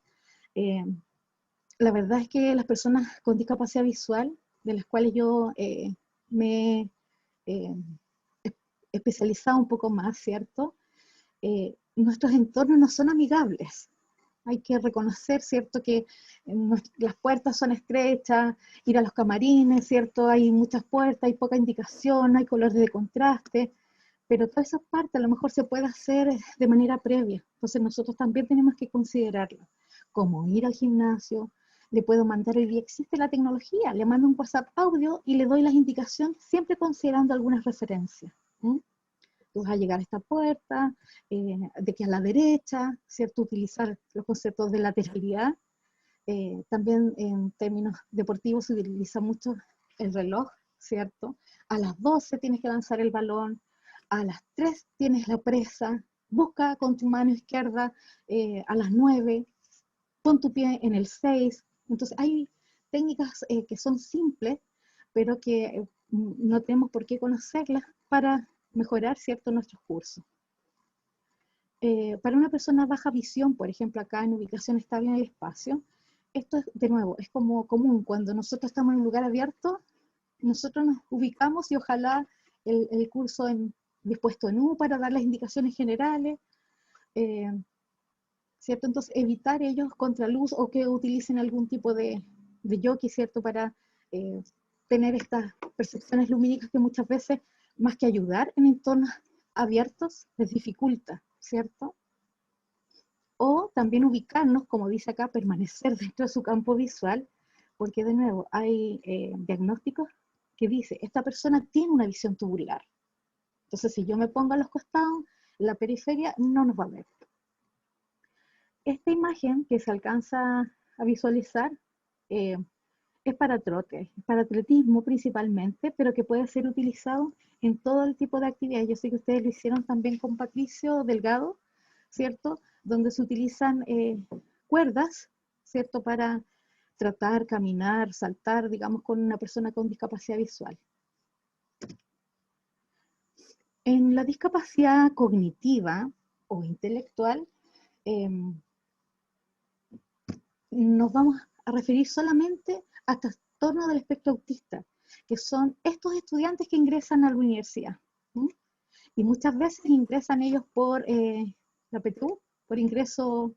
La verdad es que las personas con discapacidad visual, de las cuales yo me he especializado un poco más, ¿cierto? Nuestros entornos no son amigables. Hay que reconocer, ¿cierto?, que las puertas son estrechas, ir a los camarines, ¿cierto?, hay muchas puertas, hay poca indicación, hay colores de contraste, pero toda esa parte a lo mejor se puede hacer de manera previa. Entonces nosotros también tenemos que considerarlo, como ir al gimnasio. Le puedo mandar y existe la tecnología, le mando un WhatsApp audio y le doy las indicaciones, siempre considerando algunas referencias. ¿Mm? Tú vas a llegar a esta puerta, de que a la derecha, ¿cierto? Utilizar los conceptos de lateralidad. También en términos deportivos se utiliza mucho el reloj, ¿cierto? A las 12 tienes que lanzar el balón, a las 3 tienes la presa, busca con tu mano izquierda a las 9, pon tu pie en el 6. Entonces hay técnicas que son simples, pero que no tenemos por qué conocerlas para mejorar, ¿cierto?, nuestros cursos. Para una persona baja visión, por ejemplo, acá en ubicación estable en el espacio, esto es, de nuevo, es como común. Cuando nosotros estamos en un lugar abierto, nosotros nos ubicamos y ojalá el curso dispuesto en U para dar las indicaciones generales, ¿cierto? Entonces, evitar ellos contraluz o que utilicen algún tipo de jockey, ¿cierto? Para tener estas percepciones lumínicas que muchas veces, más que ayudar en entornos abiertos, les dificulta, ¿cierto? O también ubicarnos, como dice acá, permanecer dentro de su campo visual, porque de nuevo hay diagnósticos que dice, esta persona tiene una visión tubular. Entonces, si yo me pongo a los costados, la periferia no nos va a ver. Esta imagen que se alcanza a visualizar es para trote, es para atletismo principalmente, pero que puede ser utilizado en todo el tipo de actividades. Yo sé que ustedes lo hicieron también con Patricio Delgado, ¿cierto? Donde se utilizan cuerdas, ¿cierto? Para tratar, caminar, saltar, digamos, con una persona con discapacidad visual. En la discapacidad cognitiva o intelectual, nos vamos a referir solamente a trastornos del espectro autista, que son estos estudiantes que ingresan a la universidad. ¿Sí? Y muchas veces ingresan ellos por la PTU, por ingreso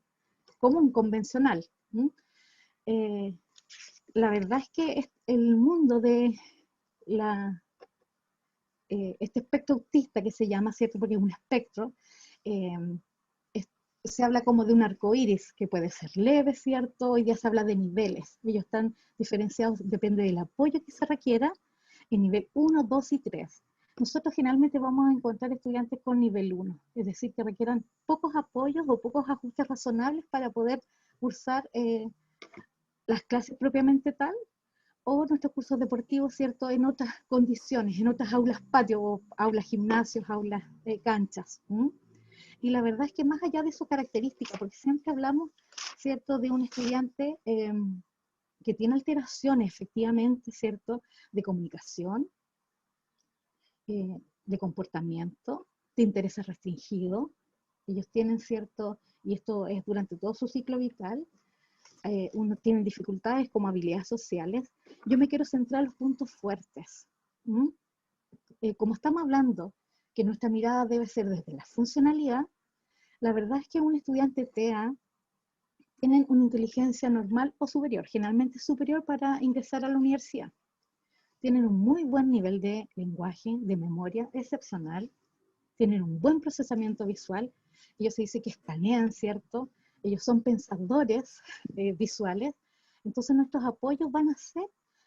común, convencional. ¿Sí? La verdad es que el mundo de este espectro autista que se llama, ¿cierto? Porque es un espectro, se habla como de un arco iris, que puede ser leve, ¿cierto? Hoy día se habla de niveles. Ellos están diferenciados, depende del apoyo que se requiera, en nivel 1, 2 y 3. Nosotros generalmente vamos a encontrar estudiantes con nivel 1, es decir, que requieran pocos apoyos o pocos ajustes razonables para poder cursar las clases propiamente tal, o nuestros cursos deportivos, ¿cierto?, en otras condiciones, en otras aulas patio, o aulas gimnasios, aulas canchas. Y la verdad es que más allá de su característica, porque siempre hablamos, ¿cierto?, de un estudiante que tiene alteraciones, efectivamente, ¿cierto?, de comunicación, de comportamiento, de intereses restringidos. Ellos tienen cierto, y esto es durante todo su ciclo vital, uno tiene dificultades como habilidades sociales. Yo me quiero centrar en los puntos fuertes. Como estamos hablando que nuestra mirada debe ser desde la funcionalidad, la verdad es que un estudiante TEA tienen una inteligencia normal o superior, generalmente superior para ingresar a la universidad. Tienen un muy buen nivel de lenguaje, de memoria excepcional, tienen un buen procesamiento visual, ellos se dice que escanean, ¿cierto? Ellos son pensadores visuales, entonces nuestros apoyos van a ser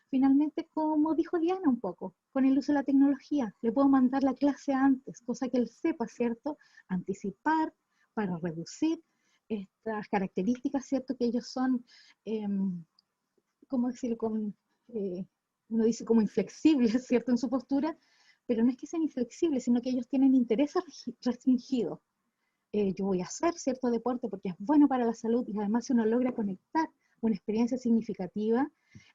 finalmente como dijo Diana un poco, con el uso de la tecnología. Le puedo mandar la clase antes, cosa que él sepa, ¿cierto? Anticipar para reducir estas características, ¿cierto? Que ellos son, ¿cómo decirlo? Uno dice como inflexibles, ¿cierto? En su postura, pero no es que sean inflexibles, sino que ellos tienen intereses restringidos. Yo voy a hacer cierto deporte porque es bueno para la salud y además si uno logra conectar una experiencia significativa,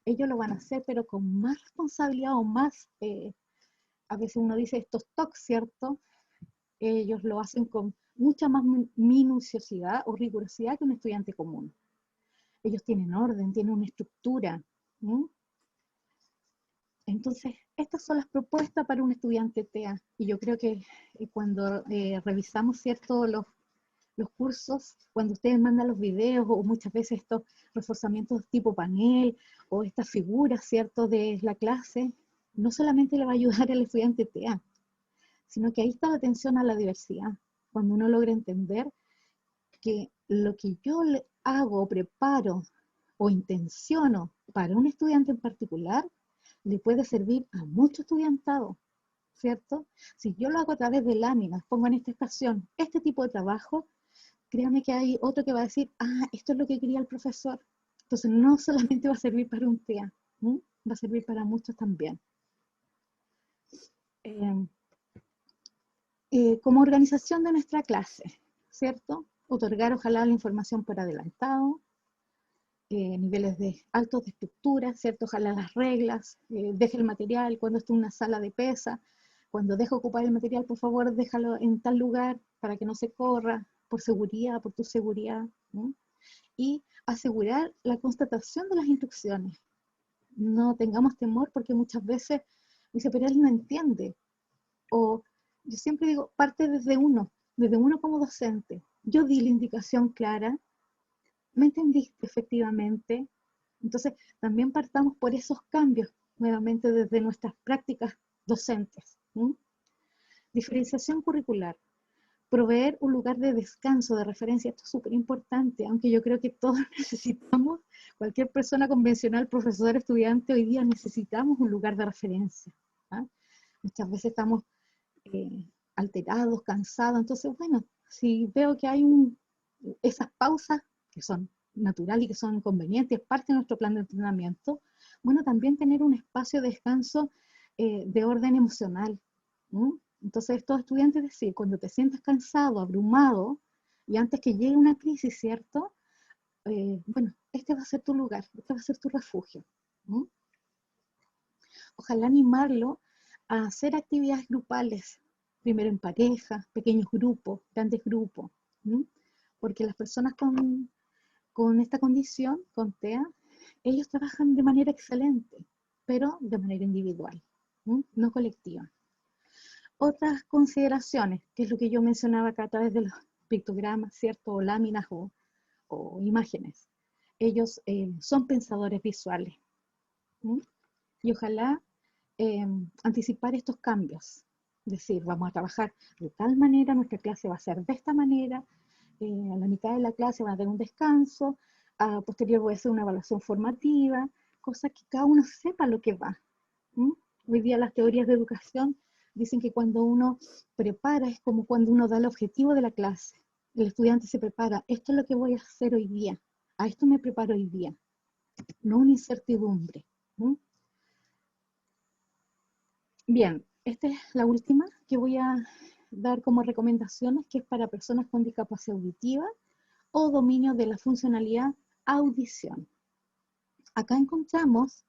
ellos lo van a hacer pero con más responsabilidad o más, a veces uno dice estos TOC, ¿cierto? Ellos lo hacen con mucha más minuciosidad o rigurosidad que un estudiante común. Ellos tienen orden, tienen una estructura. Entonces, estas son las propuestas para un estudiante TEA. Y yo creo que cuando revisamos, ¿cierto?, los cursos, cuando ustedes mandan los videos o muchas veces estos reforzamientos tipo panel o estas figuras, ¿cierto?, de la clase, no solamente le va a ayudar al estudiante TEA, sino que ahí está la atención a la diversidad. Cuando uno logra entender que lo que yo le hago, preparo o intenciono para un estudiante en particular, le puede servir a mucho estudiantado, ¿cierto? Si yo lo hago a través de láminas, pongo en esta estación este tipo de trabajo, créame que hay otro que va a decir, esto es lo que quería el profesor. Entonces no solamente va a servir para un TEA, va a servir para muchos también. Como organización de nuestra clase, ¿cierto? Otorgar ojalá la información por adelantado, niveles altos de estructura, ¿cierto? Ojalá las reglas, deje el material cuando esté en una sala de pesa, cuando deje ocupar el material, por favor, déjalo en tal lugar para que no se corra, por seguridad, por tu seguridad, ¿no? Y asegurar la constatación de las instrucciones. No tengamos temor porque muchas veces dice, pero él no entiende. O yo siempre digo, parte desde uno como docente. Yo di la indicación clara, ¿me entendiste efectivamente? Entonces, también partamos por esos cambios, nuevamente desde nuestras prácticas docentes. Diferenciación curricular. Proveer un lugar de descanso, de referencia, esto es súper importante, aunque yo creo que todos necesitamos, cualquier persona convencional, profesor, estudiante, hoy día necesitamos un lugar de referencia. Muchas veces estamos alterados, cansados, entonces, bueno, si veo que hay esas pausas que son naturales y que son convenientes, parte de nuestro plan de entrenamiento, bueno, también tener un espacio de descanso de orden emocional. Entonces, estos estudiantes decir, cuando te sientas cansado, abrumado, y antes que llegue una crisis, ¿cierto? Bueno, este va a ser tu lugar, este va a ser tu refugio. Ojalá animarlo a hacer actividades grupales, primero en pareja, pequeños grupos, grandes grupos, porque las personas con esta condición, con TEA, ellos trabajan de manera excelente, pero de manera individual, no colectiva. Otras consideraciones, que es lo que yo mencionaba acá a través de los pictogramas, ¿cierto? O láminas o imágenes. Ellos son pensadores visuales. Y ojalá anticipar estos cambios. Es decir, vamos a trabajar de tal manera, nuestra clase va a ser de esta manera, a la mitad de la clase va a tener un descanso, a posterior voy a hacer una evaluación formativa, cosa que cada uno sepa lo que va. Hoy día las teorías de educación dicen que cuando uno prepara es como cuando uno da el objetivo de la clase. El estudiante se prepara, esto es lo que voy a hacer hoy día, a esto me preparo hoy día, no una incertidumbre. Bien, esta es la última que voy a dar como recomendaciones que es para personas con discapacidad auditiva o dominio de la funcionalidad audición. Acá encontramos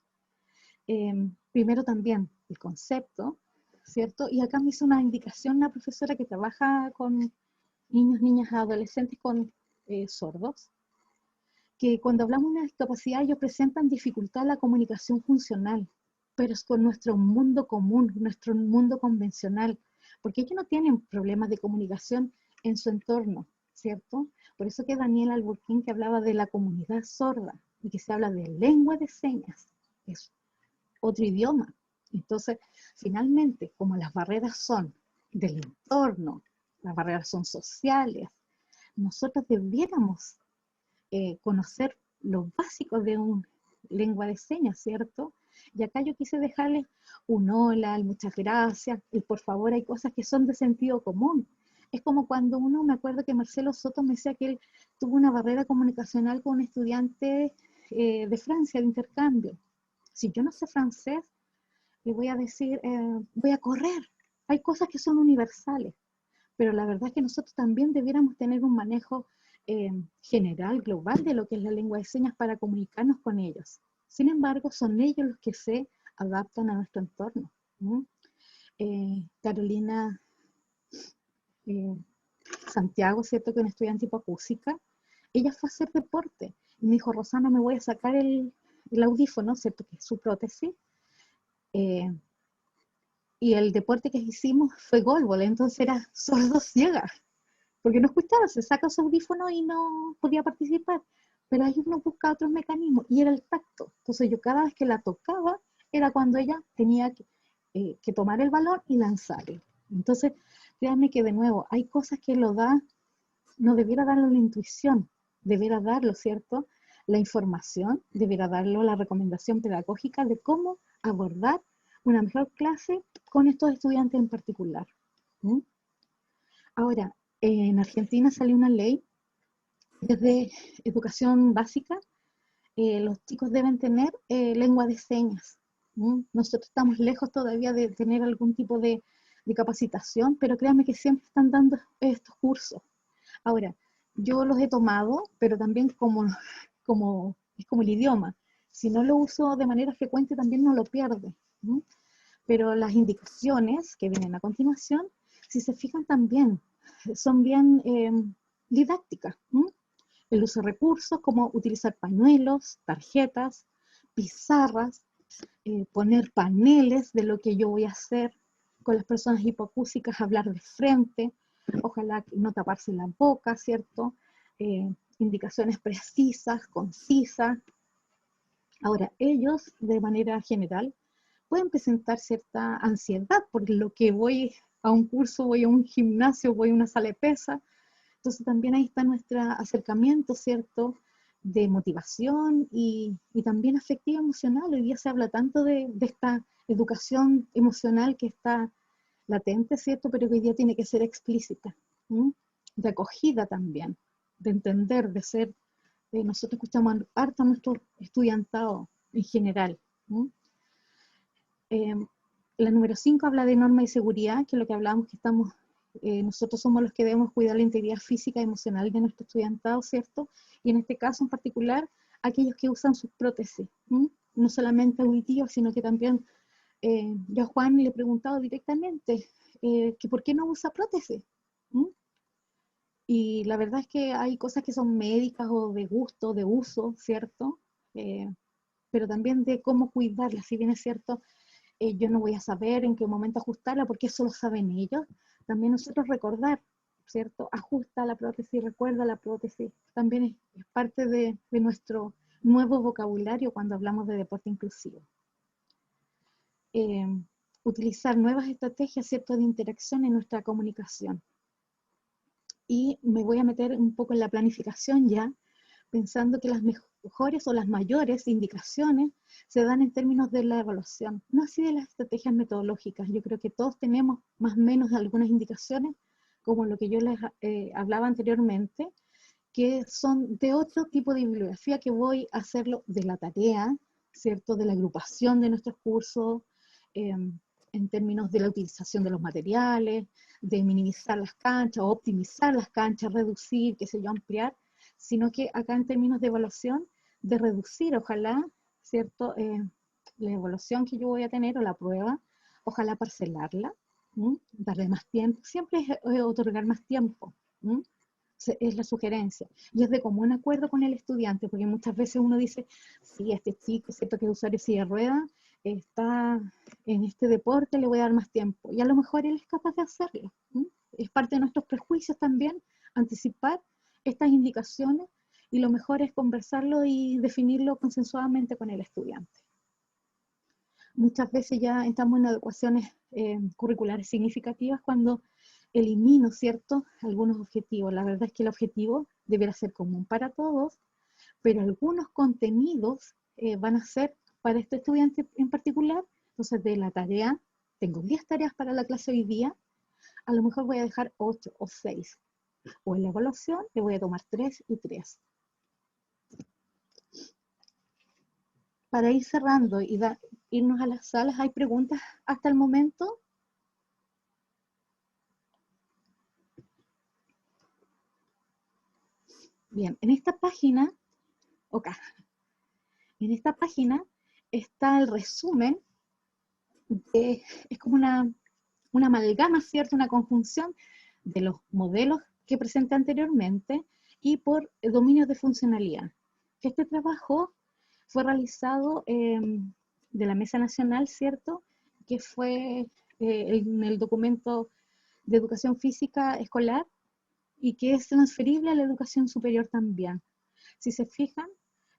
primero también el concepto, ¿cierto? Y acá me hizo una indicación una profesora que trabaja con niños, niñas, adolescentes con sordos, que cuando hablamos de una discapacidad ellos presentan dificultad en la comunicación funcional, pero es con nuestro mundo común, nuestro mundo convencional, porque ellos no tienen problemas de comunicación en su entorno, ¿cierto? Por eso que Daniel Alburquín que hablaba de la comunidad sorda, y que se habla de lengua de señas, es otro idioma. Entonces, finalmente, como las barreras son del entorno, las barreras son sociales, nosotros debiéramos conocer los básicos de una lengua de señas, ¿cierto? Y acá yo quise dejarles un hola, el muchas gracias, el por favor, hay cosas que son de sentido común. Es como cuando uno, me acuerdo que Marcelo Soto me decía que él tuvo una barrera comunicacional con un estudiante de Francia, de intercambio. Si yo no sé francés, le voy a decir, voy a correr. Hay cosas que son universales, pero la verdad es que nosotros también debiéramos tener un manejo general, global de lo que es la lengua de señas para comunicarnos con ellos. Sin embargo, son ellos los que se adaptan a nuestro entorno. Carolina Santiago, ¿cierto? Que es una estudiante hipoacúsica, ella fue a hacer deporte y me dijo, Rosana, me voy a sacar el audífono, ¿cierto? Que es su prótesis. Y el deporte que hicimos fue golbol, entonces era sordo ciega, porque no escuchaba, se saca su audífono y no podía participar. Pero ahí uno busca otros mecanismos, y era el tacto. Entonces yo cada vez que la tocaba, era cuando ella tenía que tomar el balón y lanzarlo. Entonces, créanme que de nuevo, hay cosas que lo da, no debiera darlo la intuición, debiera darlo, ¿cierto? La información, debiera darlo la recomendación pedagógica de cómo abordar una mejor clase con estos estudiantes en particular. ¿Mm? Ahora, en Argentina salió una ley desde educación básica, los chicos deben tener lengua de señas. ¿Mm? Nosotros estamos lejos todavía de tener algún tipo de capacitación, pero créanme que siempre están dando estos cursos. Ahora, yo los he tomado, pero también es como el idioma. Si no lo uso de manera frecuente, también no lo pierde. ¿Mm? Pero las indicaciones que vienen a continuación, si se fijan también, son bien didácticas. ¿Mm? El uso de recursos, como utilizar pañuelos, tarjetas, pizarras, poner paneles de lo que yo voy a hacer con las personas hipoacúsicas, hablar de frente, ojalá no taparse la boca, ¿cierto? Indicaciones precisas, concisas. Ahora, ellos, de manera general, pueden presentar cierta ansiedad por lo que voy a un curso, voy a un gimnasio, voy a una sala de pesas. Entonces también ahí está nuestro acercamiento, ¿cierto?, de motivación y también afectiva emocional. Hoy día se habla tanto de esta educación emocional que está latente, ¿cierto?, pero que hoy día tiene que ser explícita, ¿m? De acogida también, de entender, de ser, nosotros escuchamos harto a nuestro estudiantado en general. La número 5 habla de norma y seguridad, que es lo que hablábamos, que estamos, nosotros somos los que debemos cuidar la integridad física y emocional de nuestro estudiantado, ¿cierto? Y en este caso en particular, aquellos que usan sus prótesis, no solamente auditivas, sino que también, yo a Juan le he preguntado directamente, que por qué no usa prótesis. Y la verdad es que hay cosas que son médicas o de gusto, de uso, ¿cierto? Pero también de cómo cuidarlas, si bien es cierto, yo no voy a saber en qué momento ajustarla porque eso lo saben ellos. También nosotros recordar, ¿cierto? Ajusta la prótesis, recuerda la prótesis. También es parte de nuestro nuevo vocabulario cuando hablamos de deporte inclusivo. Utilizar nuevas estrategias, ¿cierto?, de interacción en nuestra comunicación. Y me voy a meter un poco en la planificación ya, pensando que las mejores o las mayores indicaciones se dan en términos de la evaluación, no así de las estrategias metodológicas. Yo creo que todos tenemos más o menos algunas indicaciones, como lo que yo les hablaba anteriormente, que son de otro tipo de bibliografía, que voy a hacerlo de la tarea, ¿cierto?, de la agrupación de nuestros cursos, en términos de la utilización de los materiales, de minimizar las canchas, optimizar las canchas, reducir, qué sé yo, ampliar, sino que acá en términos de evaluación, de reducir, ojalá, ¿cierto? La evaluación que yo voy a tener o la prueba, ojalá parcelarla, darle más tiempo, siempre es otorgar más tiempo, es la sugerencia, y es de común acuerdo con el estudiante, porque muchas veces uno dice, sí, este chico, cierto que es usuario de silla de ruedas, está en este deporte, le voy a dar más tiempo, y a lo mejor él es capaz de hacerlo, es parte de nuestros prejuicios también, anticipar estas indicaciones, y lo mejor es conversarlo y definirlo consensuadamente con el estudiante. Muchas veces ya estamos en adecuaciones curriculares significativas cuando elimino, ¿cierto?, algunos objetivos. La verdad es que el objetivo deberá ser común para todos, pero algunos contenidos van a ser para este estudiante en particular. Entonces, de la tarea, tengo 10 tareas para la clase hoy día, a lo mejor voy a dejar 8 o 6. O en la evaluación le voy a tomar 3 y 3. Para ir cerrando y irnos a las salas, ¿hay preguntas hasta el momento? Bien, en esta página, en esta página está el resumen, es como una amalgama, ¿cierto? Una conjunción de los modelos que presenté anteriormente y por dominios de funcionalidad. Este trabajo fue realizado de la Mesa Nacional, ¿cierto? Que fue en el documento de educación física escolar y que es transferible a la educación superior también. Si se fijan,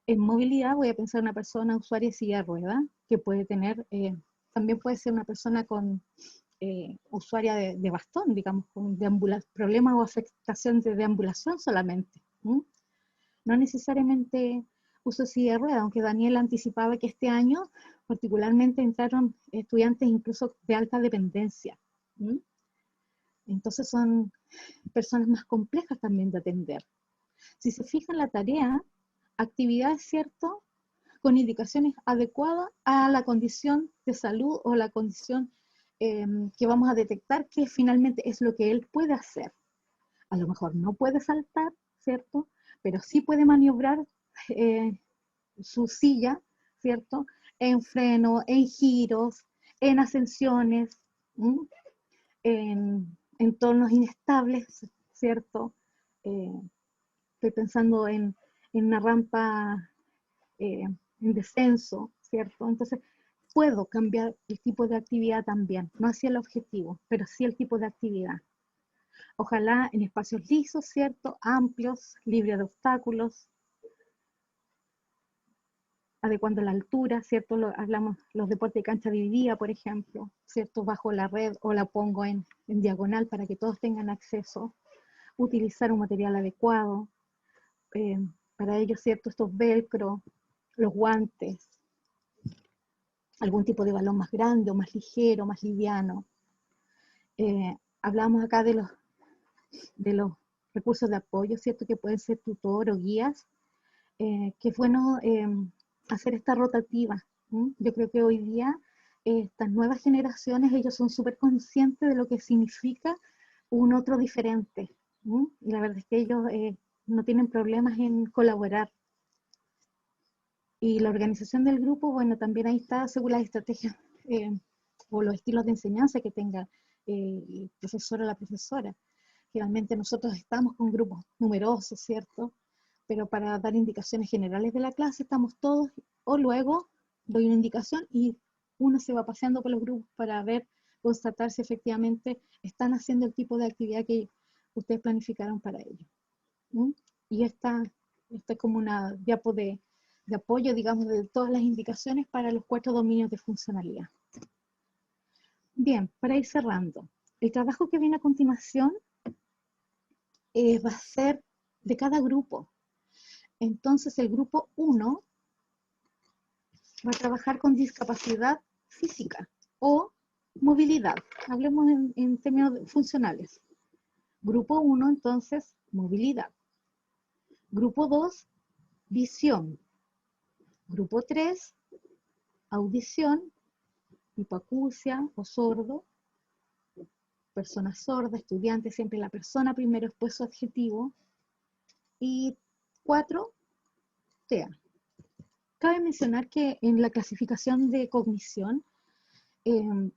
en movilidad voy a pensar una persona usuaria de silla de ruedas, que puede tener, también puede ser una persona con usuaria de bastón, digamos, con problemas o afectación de deambulación solamente. No necesariamente uso silla de ruedas, aunque Daniel anticipaba que este año particularmente entraron estudiantes incluso de alta dependencia. Entonces son personas más complejas también de atender. Si se fijan la tarea, actividad es cierto, con indicaciones adecuadas a la condición de salud o la condición que vamos a detectar que finalmente es lo que él puede hacer. A lo mejor no puede saltar, ¿cierto? Pero sí puede maniobrar su silla, ¿cierto? En freno, en giros, en ascensiones, en entornos inestables, ¿cierto? Estoy pensando en una rampa en descenso, ¿cierto? Entonces, puedo cambiar el tipo de actividad también, no hacia el objetivo, pero sí el tipo de actividad. Ojalá en espacios lisos, ¿cierto? Amplios, libres de obstáculos, adecuando la altura, ¿cierto? Hablamos los deportes de cancha dividida, por ejemplo, ¿cierto? Bajo la red o la pongo en diagonal para que todos tengan acceso. Utilizar un material adecuado. Para ello, ¿cierto? Estos velcro, los guantes, algún tipo de balón más grande o más ligero, más liviano. Hablamos acá de los recursos de apoyo, ¿cierto? Que pueden ser tutor o guías. Que es bueno hacer esta rotativa. Yo creo que hoy día estas nuevas generaciones, ellos son súper conscientes de lo que significa un otro diferente. Y la verdad es que ellos no tienen problemas en colaborar. Y la organización del grupo, bueno, también ahí está según las estrategias o los estilos de enseñanza que tenga el profesor o la profesora. Generalmente nosotros estamos con grupos numerosos, ¿cierto? Pero para dar indicaciones generales de la clase estamos todos, o luego doy una indicación y uno se va paseando por los grupos para ver, constatar si efectivamente están haciendo el tipo de actividad que ustedes planificaron para ellos. Y esta es como una diapo de apoyo, digamos, de todas las indicaciones para los 4 dominios de funcionalidad. Bien, para ir cerrando, el trabajo que viene a continuación va a ser de cada grupo. Entonces el grupo 1 va a trabajar con discapacidad física o movilidad. Hablemos en términos funcionales. Grupo 1, entonces, movilidad. Grupo 2, visión. Grupo 3, audición. hipoacusia o sordo, persona sorda, estudiante, siempre la persona primero, después su adjetivo. Y 4, TEA. Cabe mencionar que en la clasificación de cognición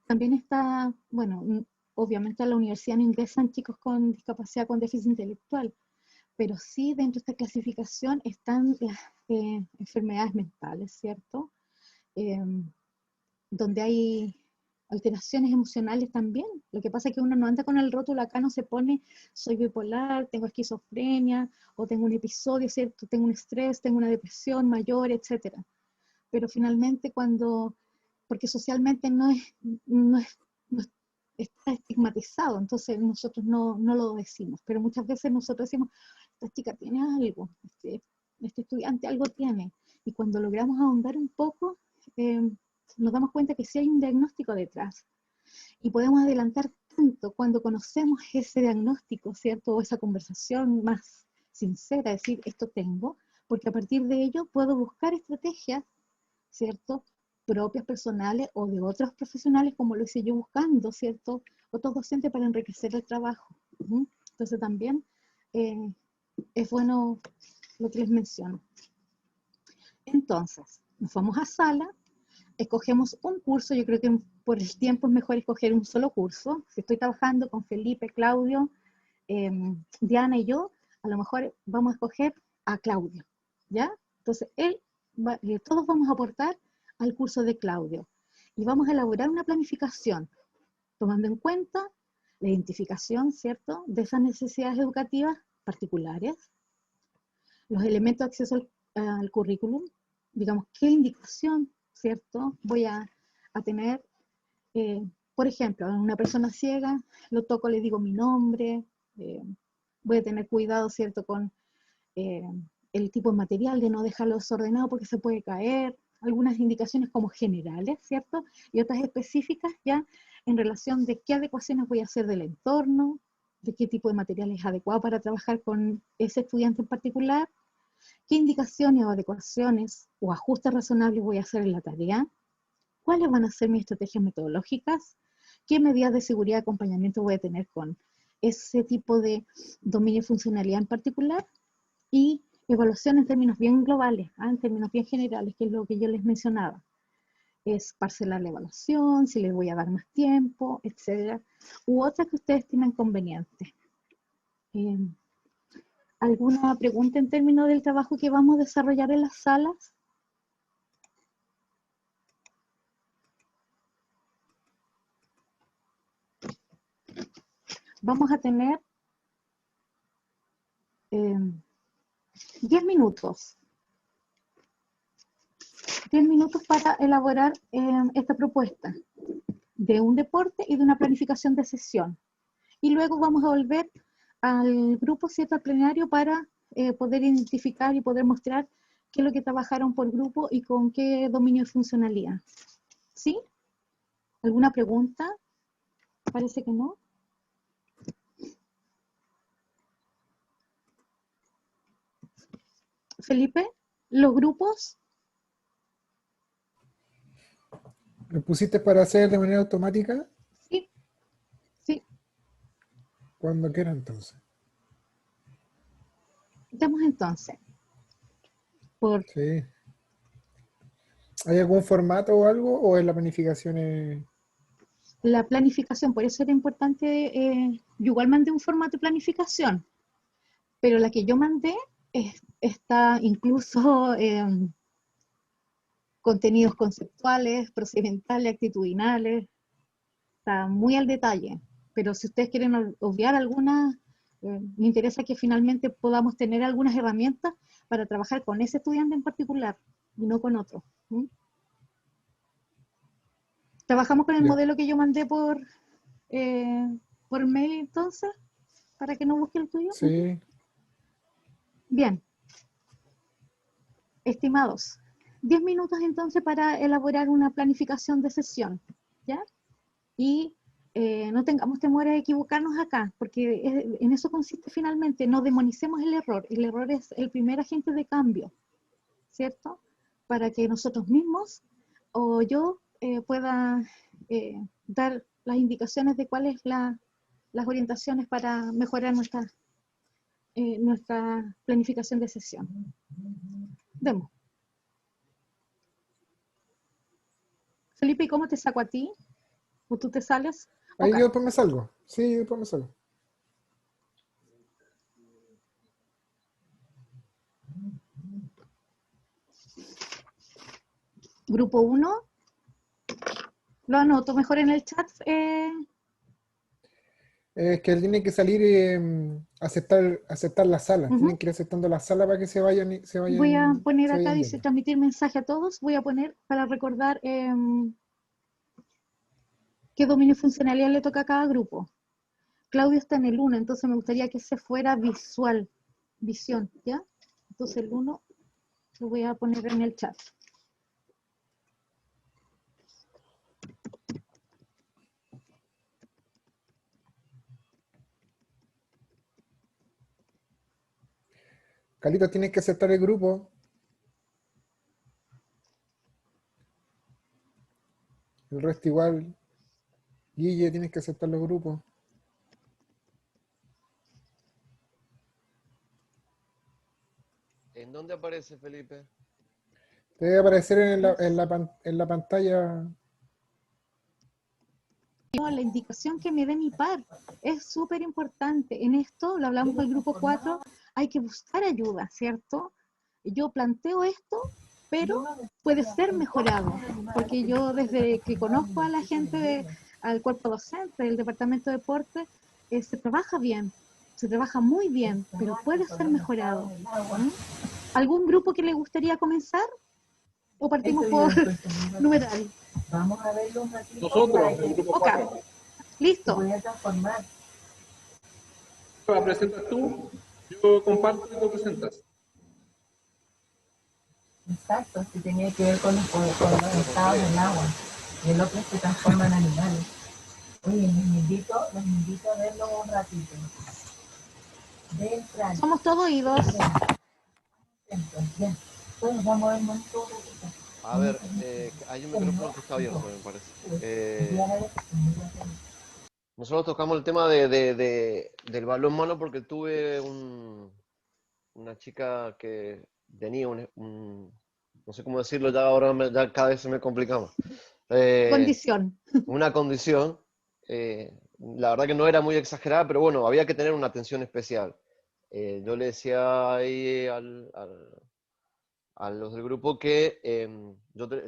también está, bueno, obviamente a la universidad no ingresan chicos con discapacidad, con déficit intelectual, pero sí dentro de esta clasificación están las enfermedades mentales, ¿cierto? Donde hay alteraciones emocionales también. Lo que pasa es que uno no anda con el rótulo, acá no se pone soy bipolar, tengo esquizofrenia, o tengo un episodio, ¿cierto? Tengo un estrés, tengo una depresión mayor, etc. Pero finalmente porque socialmente no está estigmatizado, entonces nosotros no lo decimos, pero muchas veces nosotros decimos, esta chica tiene algo, este estudiante algo tiene, y cuando logramos ahondar un poco, nos damos cuenta que sí hay un diagnóstico detrás, y podemos adelantar tanto cuando conocemos ese diagnóstico, ¿cierto? O esa conversación más sincera, decir, esto tengo, porque a partir de ello puedo buscar estrategias, ¿cierto? Propias personales o de otros profesionales, como lo hice yo buscando, ¿cierto? Otros docentes para enriquecer el trabajo. Entonces también es bueno lo que les menciono. Entonces, nos vamos a sala, escogemos un curso, yo creo que por el tiempo es mejor escoger un solo curso. Si estoy trabajando con Felipe, Claudio, Diana y yo, a lo mejor vamos a escoger a Claudio, ¿ya? Entonces, todos vamos a aportar al curso de Claudio y vamos a elaborar una planificación tomando en cuenta la identificación, ¿cierto?, de esas necesidades educativas particulares, los elementos de acceso al currículum, digamos, qué indicación, ¿cierto?, voy a tener. Por ejemplo, a una persona ciega, lo toco, le digo mi nombre, voy a tener cuidado, ¿cierto?, con el tipo de material, de no dejarlo desordenado porque se puede caer, algunas indicaciones como generales, ¿cierto? Y otras específicas ya en relación de qué adecuaciones voy a hacer del entorno, de qué tipo de material es adecuado para trabajar con ese estudiante en particular, qué indicaciones o adecuaciones o ajustes razonables voy a hacer en la tarea, cuáles van a ser mis estrategias metodológicas, qué medidas de seguridad y acompañamiento voy a tener con ese tipo de dominio y funcionalidad en particular, y evaluación en términos bien globales, en términos bien generales, que es lo que yo les mencionaba. Es parcelar la evaluación, si les voy a dar más tiempo, etcétera, u otras que ustedes estimen conveniente. ¿Alguna pregunta en términos del trabajo que vamos a desarrollar en las salas? Vamos a tener 10 minutos. 10 minutos para elaborar esta propuesta de un deporte y de una planificación de sesión. Y luego vamos a volver al grupo, ¿cierto?, al plenario para poder identificar y poder mostrar qué es lo que trabajaron por grupo y con qué dominio y funcionalidad. ¿Sí? ¿Alguna pregunta? Parece que no. Felipe, ¿los grupos? ¿Lo pusiste para hacer de manera automática? Sí, sí. Cuando quiera entonces. Demos entonces. Por Sí. ¿Hay algún formato o algo? ¿O en la planificación es...? la planificación, por eso era importante, yo igual mandé un formato de planificación, pero la que yo mandé está incluso contenidos conceptuales, procedimentales, actitudinales, está muy al detalle, pero si ustedes quieren obviar algunas, me interesa que finalmente podamos tener algunas herramientas para trabajar con ese estudiante en particular y no con otro. Trabajamos con el Ya. modelo que yo mandé por mail entonces, para que no busque el tuyo. Sí. Bien, estimados, 10 minutos entonces para elaborar una planificación de sesión, ¿ya? Y no tengamos temor a equivocarnos acá, porque en eso consiste finalmente, no demonicemos el error es el primer agente de cambio, ¿cierto? Para que nosotros mismos o yo pueda dar las indicaciones de cuáles las orientaciones para mejorar nuestra planificación de sesión. Demos. Felipe, ¿y cómo te saco a ti? ¿O tú te sales? Ahí Ok. yo después me salgo. Sí, después me salgo. Grupo 1. Lo anoto mejor en el chat. Es que él tiene que salir y aceptar la sala. Ujú. Tienen que ir aceptando la sala para que se vayan, Voy a poner se acá, vayan dice yendo. transmitir mensaje a todos. Voy a poner para recordar qué dominio funcionalidad le toca a cada grupo. Claudio está en el 1, entonces me gustaría que se fuera visual, visión, ¿ya? Entonces el 1 lo voy a poner en el chat. Carlitos, tienes que aceptar el grupo. El resto igual. Guille, tienes que aceptar los grupos. ¿En dónde aparece, Felipe? Te debe aparecer en la pantalla. La indicación que me dé mi par es súper importante. En esto, lo hablamos del grupo 4, hay que buscar ayuda, ¿cierto? Yo planteo esto, pero puede ser mejorado, porque yo desde que conozco a la gente, al cuerpo docente del departamento de deporte, se trabaja bien, se trabaja muy bien, pero puede ser mejorado. ¿Mm? ¿Algún grupo que le gustaría comenzar? ¿O partimos por numeral? Vamos a verlo un ratito. Nosotros, el grupo Ok. 4. Listo. Voy a transformar. ¿La presentas tú? Yo comparto y tú presentas. Exacto, si tenía que ver con los estados del agua. Y el otro se transforma en animales. Oye, los invito a verlo un ratito. Del Somos todos oídos. Bien. Pues vamos a ver un ratito. A ver, hay un micrófono que está abierto, me parece. Nosotros tocamos el tema del balón mano porque tuve una chica que tenía no sé cómo decirlo, ya ahora ya cada vez se me complica más. Condición. Una condición, la verdad que no era muy exagerada, pero bueno, había que tener una atención especial. Yo le decía ahí a los del grupo que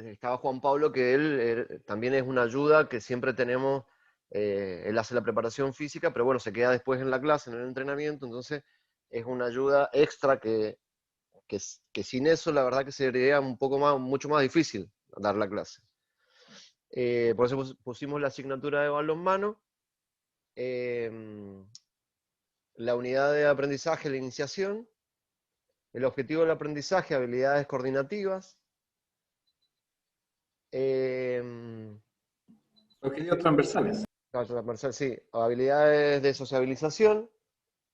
estaba Juan Pablo, que él también es una ayuda que siempre tenemos. Él hace la preparación física, pero bueno, se queda después en la clase, en el entrenamiento, entonces es una ayuda extra que sin eso la verdad que sería mucho más difícil dar la clase. Por eso pusimos la asignatura de balonmano, la unidad de aprendizaje, la iniciación, el objetivo del aprendizaje, habilidades coordinativas, Objetivos transversales. transversal, sí, habilidades de sociabilización,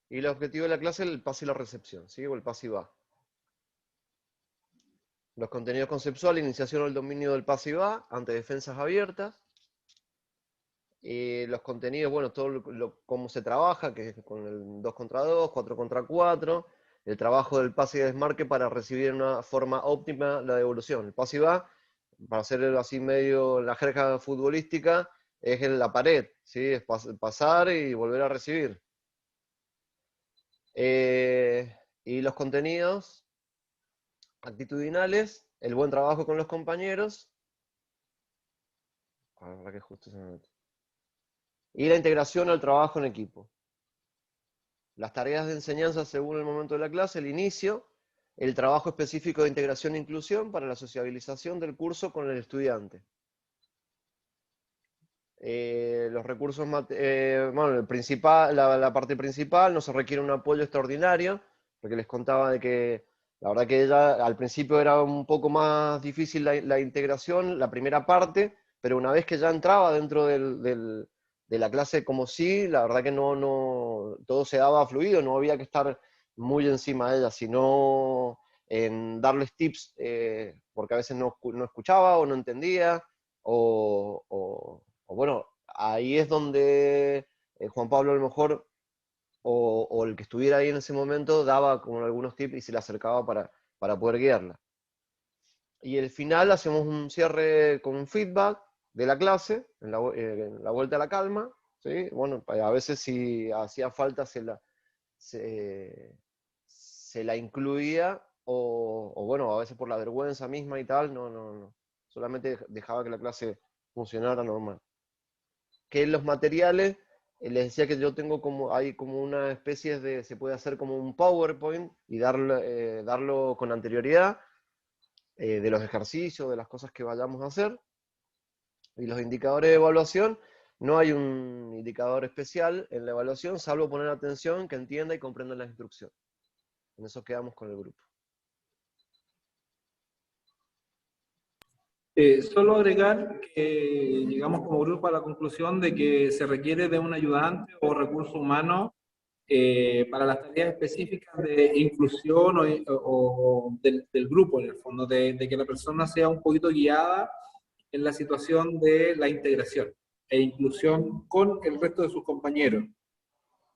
y el objetivo de la clase, el pase y la recepción, ¿sí? O el pase y va. Los contenidos conceptuales, iniciación al dominio del pase y va, ante defensas abiertas. Los contenidos, bueno, cómo se trabaja, que es con el 2 contra 2, 4 contra 4, el trabajo del pase y desmarque para recibir de una forma óptima la devolución. El pase y va, para hacerlo así medio en la jerga futbolística, es en la pared, ¿sí? Es pasar y volver a recibir. Y los contenidos actitudinales, el buen trabajo con los compañeros. La verdad que justo se me mete. Y la integración al trabajo en equipo. Las tareas de enseñanza según el momento de la clase, el inicio, el trabajo específico de integración e inclusión para la sociabilización del curso con el estudiante. Los recursos, bueno, la parte principal, no se requiere un apoyo extraordinario, porque les contaba de que la verdad que ella al principio era un poco más difícil la integración, la primera parte, pero una vez que ya entraba dentro de la clase como sí, la verdad que no todo se daba fluido, no había que estar muy encima de ella, sino en darles tips, porque a veces no escuchaba o no entendía. o bueno, ahí es donde Juan Pablo a lo mejor, o el que estuviera ahí en ese momento, daba como algunos tips y se le acercaba para poder guiarla. Y al final hacemos un cierre con un feedback de la clase, en la vuelta a la calma, ¿sí? Bueno, a veces si hacía falta se la incluía, o bueno, a veces por la vergüenza misma y tal, no. Solamente dejaba que la clase funcionara normal. Que en los materiales, les decía que yo tengo hay como una especie de, se puede hacer como un PowerPoint y darlo con anterioridad, de los ejercicios, de las cosas que vayamos a hacer. Y los indicadores de evaluación, no hay un indicador especial en la evaluación, salvo poner atención, que entienda y comprenda la instrucción. En eso quedamos con el grupo. Solo agregar que llegamos como grupo a la conclusión de que se requiere de un ayudante o recurso humano para las tareas específicas de inclusión o del grupo, en el fondo, de que la persona sea un poquito guiada en la situación de la integración e inclusión con el resto de sus compañeros,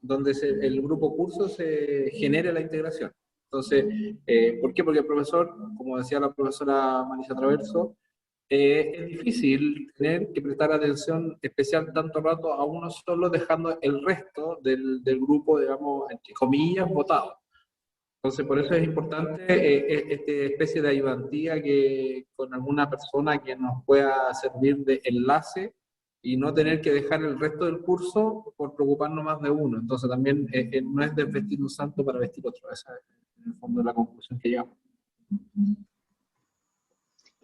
donde el grupo curso se genere la integración. Entonces, ¿por qué? Porque el profesor, como decía la profesora Marisa Traverso, es difícil tener que prestar atención especial tanto rato a uno solo, dejando el resto del grupo, digamos, entre comillas, votado. Entonces, por eso es importante esta especie de ayudantía con alguna persona que nos pueda servir de enlace y no tener que dejar el resto del curso por preocuparnos más de uno. Entonces, también no es desvestir un santo para vestir otro. Esa es, en el fondo, la conclusión que llegamos.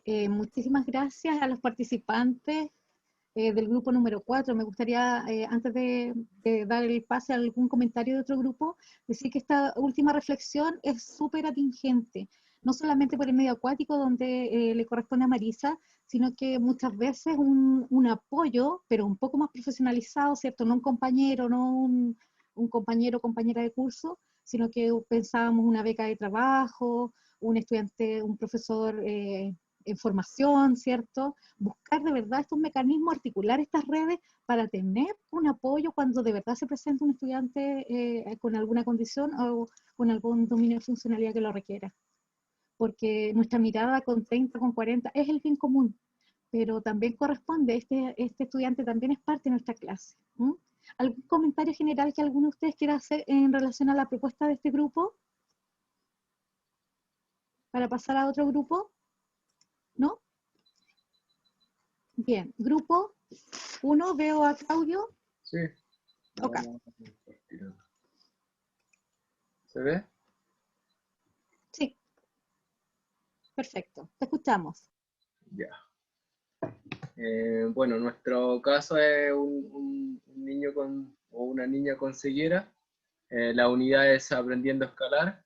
Muchísimas gracias a los participantes del grupo número 4. Me gustaría, antes de dar el pase a algún comentario de otro grupo, decir que esta última reflexión es súper atingente, no solamente por el medio acuático donde le corresponde a Marisa, sino que muchas veces un apoyo, pero un poco más profesionalizado, ¿cierto? No un compañero, no un compañero o compañera de curso, sino que pensábamos una beca de trabajo, un estudiante, un profesor en formación, ¿cierto? Buscar de verdad estos mecanismos, articular estas redes para tener un apoyo cuando de verdad se presenta un estudiante con alguna condición o con algún dominio de funcionalidad que lo requiera. Porque nuestra mirada con 30, con 40 es el bien común, pero también corresponde, este estudiante también es parte de nuestra clase. ¿Algún comentario general que alguno de ustedes quiera hacer en relación a la propuesta de este grupo? Para pasar a otro grupo. ¿No? Bien, grupo 1, veo a Claudio. Sí. Ok. ¿Se ve? Sí. Perfecto, te escuchamos. Ya. Bueno, nuestro caso es un niño o una niña con ceguera. La unidad es Aprendiendo a Escalar.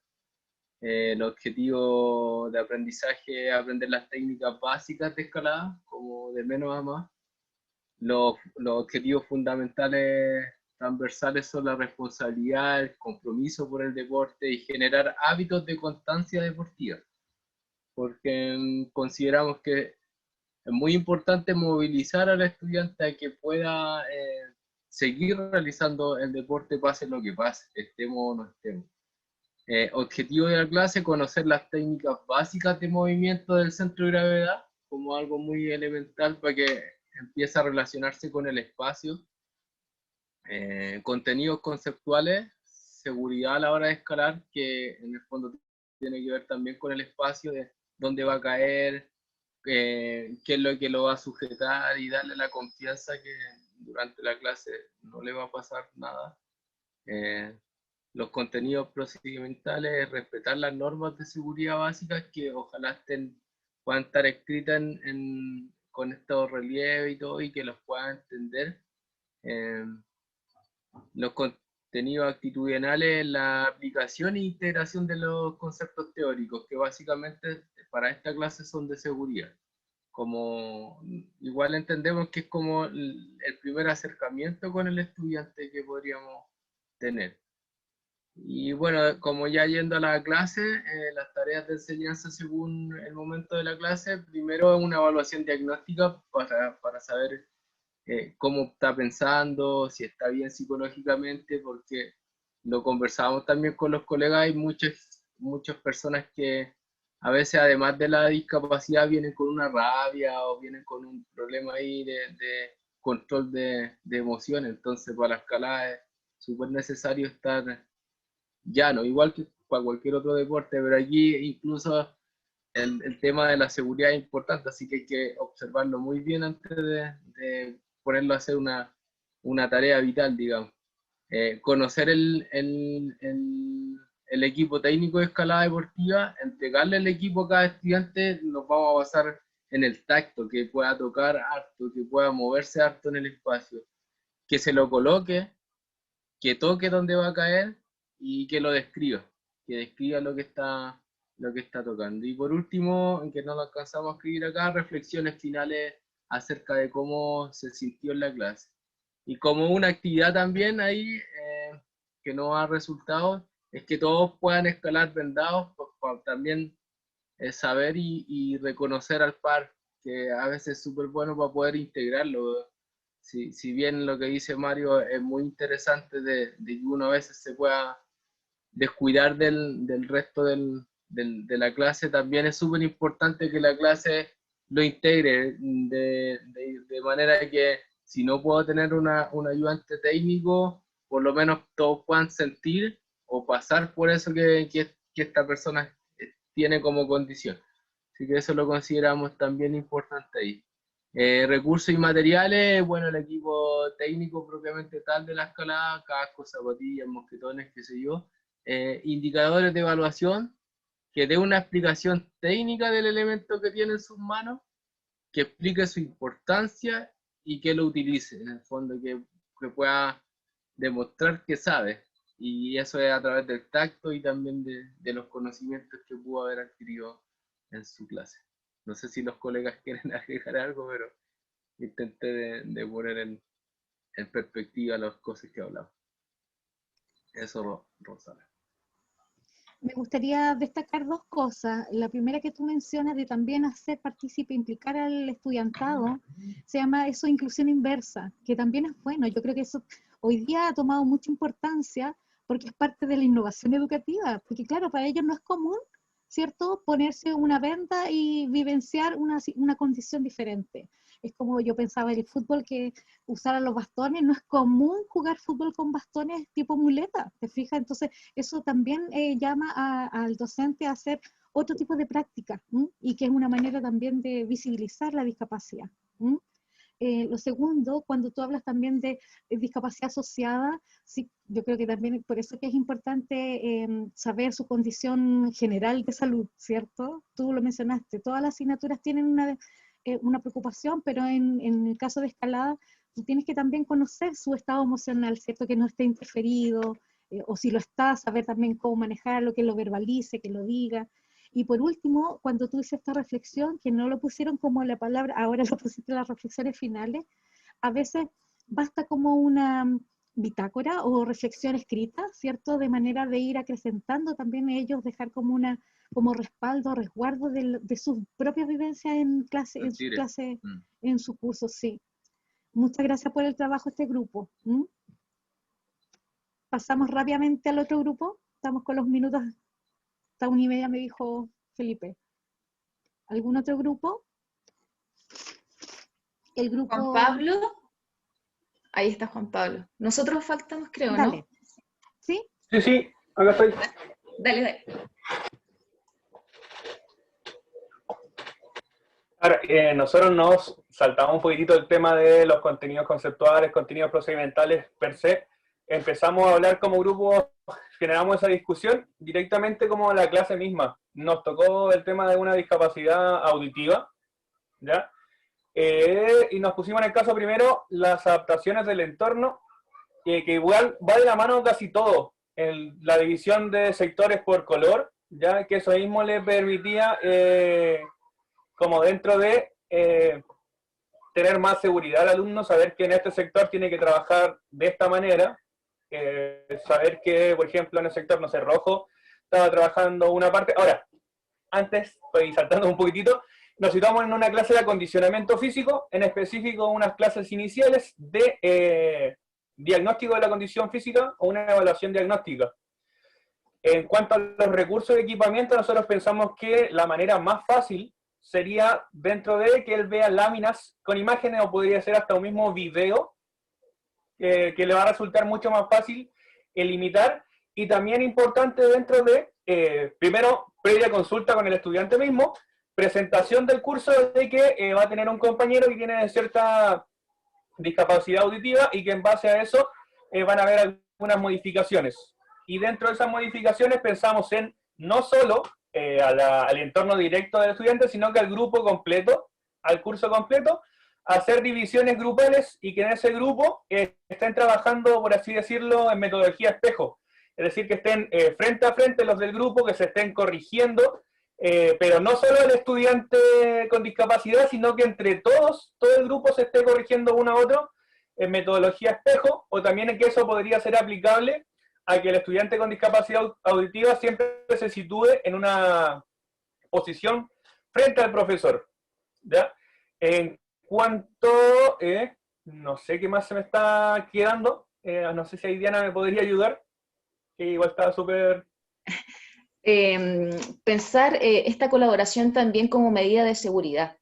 El objetivo de aprendizaje es aprender las técnicas básicas de escalada, como de menos a más. Los objetivos fundamentales transversales son la responsabilidad, el compromiso por el deporte y generar hábitos de constancia deportiva, porque consideramos que es muy importante movilizar al estudiante a que pueda seguir realizando el deporte pase lo que pase, estemos o no estemos. Objetivo de la clase, conocer las técnicas básicas de movimiento del centro de gravedad, como algo muy elemental para que empiece a relacionarse con el espacio. Contenidos conceptuales, seguridad a la hora de escalar, que en el fondo tiene que ver también con el espacio, de dónde va a caer, qué es lo que lo va a sujetar y darle la confianza que durante la clase no le va a pasar nada. Los contenidos procedimentales, respetar las normas de seguridad básicas que ojalá puedan estar escritas con estos relieves y todo y que los puedan entender. Los contenidos actitudinales, la aplicación e integración de los conceptos teóricos que básicamente para esta clase son de seguridad. Como igual entendemos que es como el primer acercamiento con el estudiante que podríamos tener. Y bueno, como ya yendo a la clase, las tareas de enseñanza según el momento de la clase, primero es una evaluación diagnóstica para saber cómo está pensando, si está bien psicológicamente, porque lo conversábamos también con los colegas, hay muchas personas que a veces además de la discapacidad vienen con una rabia o vienen con un problema ahí de control de emociones, entonces para la escalada es súper necesario estar llano, igual que para cualquier otro deporte, pero aquí incluso el tema de la seguridad es importante, así que hay que observarlo muy bien antes de ponerlo a hacer una tarea vital, digamos. Conocer el equipo técnico de escalada deportiva, entregarle el equipo a cada estudiante, nos vamos a basar en el tacto, que pueda tocar harto, que pueda moverse harto en el espacio, que se lo coloque, que toque donde va a caer y que lo describa, que describa lo que está tocando. Y por último, en que no lo alcanzamos a escribir acá, reflexiones finales acerca de cómo se sintió en la clase. Y como una actividad también ahí que no ha resultado, es que todos puedan escalar vendados para también saber y reconocer al par, que a veces es súper bueno para poder integrarlo. Si bien lo que dice Mario es muy interesante de que uno a veces se pueda descuidar del resto de la clase, también es súper importante que la clase lo integre de manera que si no puedo tener un ayudante técnico, por lo menos todos puedan sentir o pasar por eso que esta persona tiene como condición. Así que eso lo consideramos también importante ahí. Recursos y materiales, bueno, el equipo técnico propiamente tal de la escalada, cascos, zapatillas, mosquetones, qué sé yo. Indicadores de evaluación, que dé una explicación técnica del elemento que tiene en sus manos, que explique su importancia y que lo utilice, en el fondo, que pueda demostrar que sabe. Y eso es a través del tacto y también de los conocimientos que pudo haber adquirido en su clase. No sé si los colegas quieren agregar algo, pero intenté de poner en perspectiva las cosas que hablamos. Eso, Rosana. Me gustaría destacar dos cosas. La primera que tú mencionas de también hacer partícipe, implicar al estudiantado, se llama eso inclusión inversa, que también es bueno. Yo creo que eso hoy día ha tomado mucha importancia porque es parte de la innovación educativa, porque claro, para ellos no es común, ¿cierto?, ponerse una venda y vivenciar una condición diferente. Es como yo pensaba en el fútbol, que usaran los bastones, no es común jugar fútbol con bastones tipo muleta, ¿te fijas? Entonces eso también llama al docente a hacer otro tipo de práctica, y que es una manera también de visibilizar la discapacidad. Lo segundo, cuando tú hablas también de discapacidad asociada, sí, yo creo que también por eso que es importante saber su condición general de salud, ¿cierto? Tú lo mencionaste, todas las asignaturas tienen una preocupación, pero en el caso de escalada, tú tienes que también conocer su estado emocional, ¿cierto? Que no esté interferido, o si lo está, saber también cómo manejarlo, que lo verbalice, que lo diga. Y por último, cuando tú dices esta reflexión, que no lo pusieron como la palabra, ahora lo pusiste en las reflexiones finales, a veces basta como una bitácora o reflexión escrita, ¿cierto? De manera de ir acrecentando también ellos, dejar como respaldo, resguardo de sus propias vivencias en clase, en su clase, en su curso, sí. Muchas gracias por el trabajo de este grupo. Pasamos rápidamente al otro grupo, estamos con los minutos. Hasta 1:30 me dijo Felipe. ¿Algún otro grupo? El grupo... Juan Pablo. Ahí está Juan Pablo. Nosotros faltamos, creo, Dale. ¿no? ¿Sí? Sí, acá estoy. Dale. Ahora, nosotros nos saltamos un poquitito el tema de los contenidos conceptuales, contenidos procedimentales per se. Empezamos a hablar como grupo, generamos esa discusión directamente como la clase misma. Nos tocó el tema de una discapacidad auditiva, ¿ya? Y nos pusimos en el caso primero las adaptaciones del entorno, que igual va de la mano casi todo. La división de sectores por color, ya que eso mismo le permitía, como dentro de tener más seguridad al alumno, saber que en este sector tiene que trabajar de esta manera, saber que, por ejemplo, en el sector, no sé, rojo, estaba trabajando una parte. Ahora, antes, estoy saltando un poquitito, nos situamos en una clase de acondicionamiento físico, en específico unas clases iniciales de diagnóstico de la condición física o una evaluación diagnóstica. En cuanto a los recursos de equipamiento, nosotros pensamos que la manera más fácil sería dentro de que él vea láminas con imágenes o podría ser hasta un mismo video que le va a resultar mucho más fácil limitar, y también importante dentro de, primero, previa consulta con el estudiante mismo, presentación del curso de que va a tener un compañero que tiene cierta discapacidad auditiva y que en base a eso van a haber algunas modificaciones. Y dentro de esas modificaciones pensamos en no solo al entorno directo del estudiante, sino que al grupo completo, al curso completo, hacer divisiones grupales y que en ese grupo estén trabajando, por así decirlo, en metodología espejo. Es decir, que estén frente a frente los del grupo, que se estén corrigiendo, pero no solo el estudiante con discapacidad, sino que entre todos, todo el grupo se esté corrigiendo uno a otro en metodología espejo, o también en que eso podría ser aplicable a que el estudiante con discapacidad auditiva siempre se sitúe en una posición frente al profesor, ¿ya? En cuanto, no sé qué más se me está quedando, no sé si ahí Diana me podría ayudar, que igual está súper... Pensar esta colaboración también como medida de seguridad.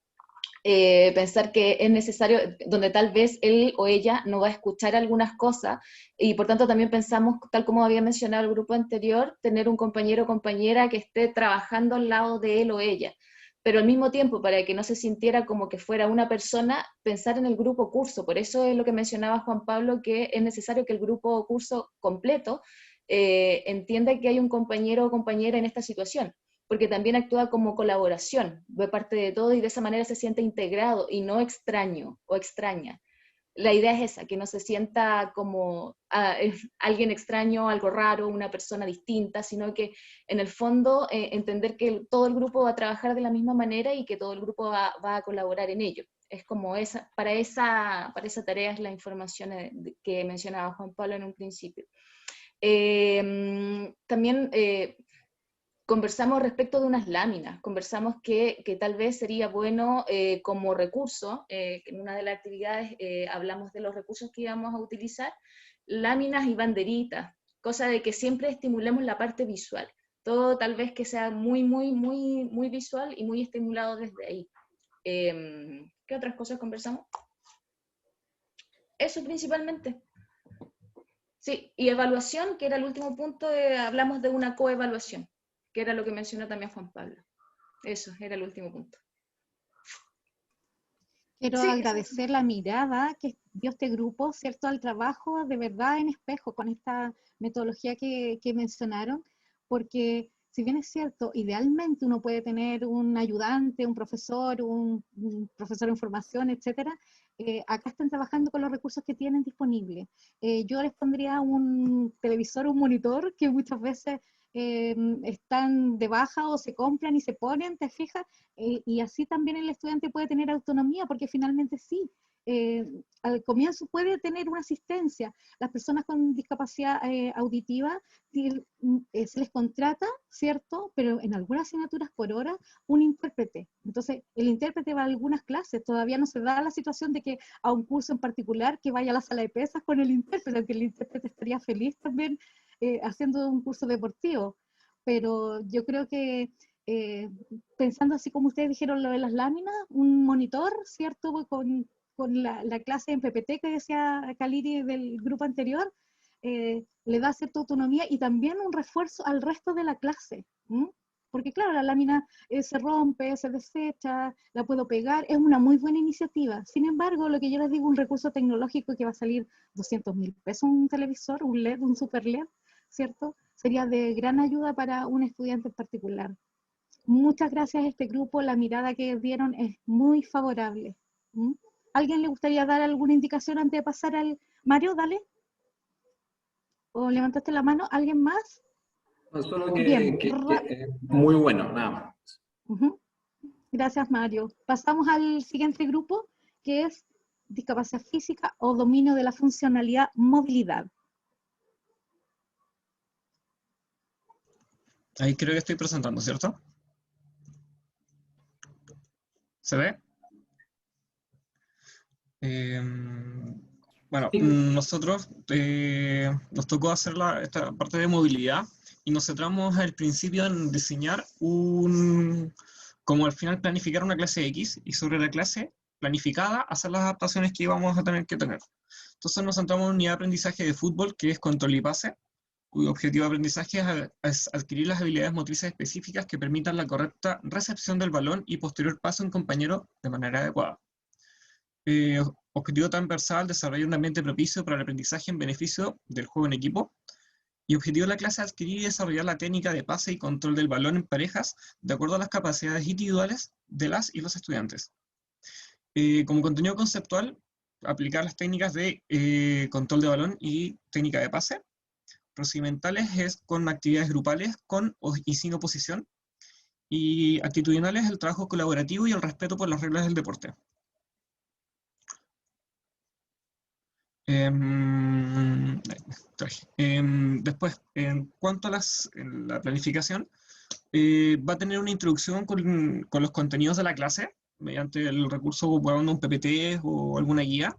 Pensar que es necesario, donde tal vez él o ella no va a escuchar algunas cosas, y por tanto también pensamos, tal como había mencionado el grupo anterior, tener un compañero o compañera que esté trabajando al lado de él o ella, pero al mismo tiempo, para que no se sintiera como que fuera una persona, pensar en el grupo curso. Por eso es lo que mencionaba Juan Pablo, que es necesario que el grupo curso completo entienda que hay un compañero o compañera en esta situación, porque también actúa como colaboración de parte de todos y de esa manera se siente integrado y no extraño o extraña. La idea es esa, que no se sienta como alguien extraño, algo raro, una persona distinta, sino que en el fondo entender que todo el grupo va a trabajar de la misma manera y que todo el grupo va a colaborar en ello. Es como para esa tarea es la información que mencionaba Juan Pablo en un principio. También conversamos respecto de unas láminas, conversamos que tal vez sería bueno como recurso, en una de las actividades hablamos de los recursos que íbamos a utilizar, láminas y banderitas, cosa de que siempre estimulemos la parte visual, todo tal vez que sea muy visual y muy estimulado desde ahí. ¿Qué otras cosas conversamos? Eso principalmente. Sí, y evaluación, que era el último punto, hablamos de una coevaluación, que era lo que mencionó también Juan Pablo. Eso, era el último punto. Quiero Sí, agradecer la mirada que dio este grupo, ¿cierto?, al trabajo de verdad en espejo con esta metodología que mencionaron, porque si bien es cierto, idealmente uno puede tener un ayudante, un profesor de información, etcétera, acá están trabajando con los recursos que tienen disponibles. Yo les pondría un televisor, un monitor, que muchas veces están de baja o se compran y se ponen, ¿te fijas? Y así también el estudiante puede tener autonomía, porque finalmente sí, al comienzo puede tener una asistencia. Las personas con discapacidad auditiva se les contrata, ¿cierto? Pero en algunas asignaturas por hora, un intérprete. Entonces, el intérprete va a algunas clases, todavía no se da la situación de que a un curso en particular que vaya a la sala de pesas con el intérprete, aunque el intérprete estaría feliz también haciendo un curso deportivo. Pero yo creo que pensando así como ustedes dijeron lo de las láminas, un monitor, ¿cierto? Con la clase en PPT que decía Kaliri del grupo anterior, le da cierta autonomía y también un refuerzo al resto de la clase. Porque claro, la lámina se rompe, se desecha, la puedo pegar, es una muy buena iniciativa. Sin embargo, lo que yo les digo, un recurso tecnológico que va a salir 200.000 pesos, un televisor, un LED, un super LED, ¿cierto? Sería de gran ayuda para un estudiante en particular. Muchas gracias a este grupo, la mirada que dieron es muy favorable. ¿Alguien le gustaría dar alguna indicación antes de pasar al... Mario, dale. ¿O levantaste la mano? ¿Alguien más? No, solo Bien. que es muy bueno, nada más. Gracias, Mario. Pasamos al siguiente grupo, que es discapacidad física o dominio de la funcionalidad, movilidad. Ahí creo que estoy presentando, ¿cierto? ¿Se ve? Bueno, nosotros nos tocó hacer esta parte de movilidad y nos centramos al principio en diseñar como al final planificar una clase X y sobre la clase planificada hacer las adaptaciones que íbamos a tener que tener. Entonces nos centramos en una unidad de aprendizaje de fútbol que es control y pase, cuyo objetivo de aprendizaje es adquirir las habilidades motrices específicas que permitan la correcta recepción del balón y posterior paso a un compañero de manera adecuada. Objetivo transversal, desarrollar un ambiente propicio para el aprendizaje en beneficio del juego en equipo. Y objetivo de la clase, adquirir y desarrollar la técnica de pase y control del balón en parejas de acuerdo a las capacidades individuales de las y los estudiantes. Como contenido conceptual, aplicar las técnicas de control de balón y técnica de pase. Procedimentales es con actividades grupales con y sin oposición. Y actitudinales el trabajo colaborativo y el respeto por las reglas del deporte. Después, en cuanto a la planificación, va a tener una introducción con los contenidos de la clase, mediante el recurso ocupando un PPT o alguna guía.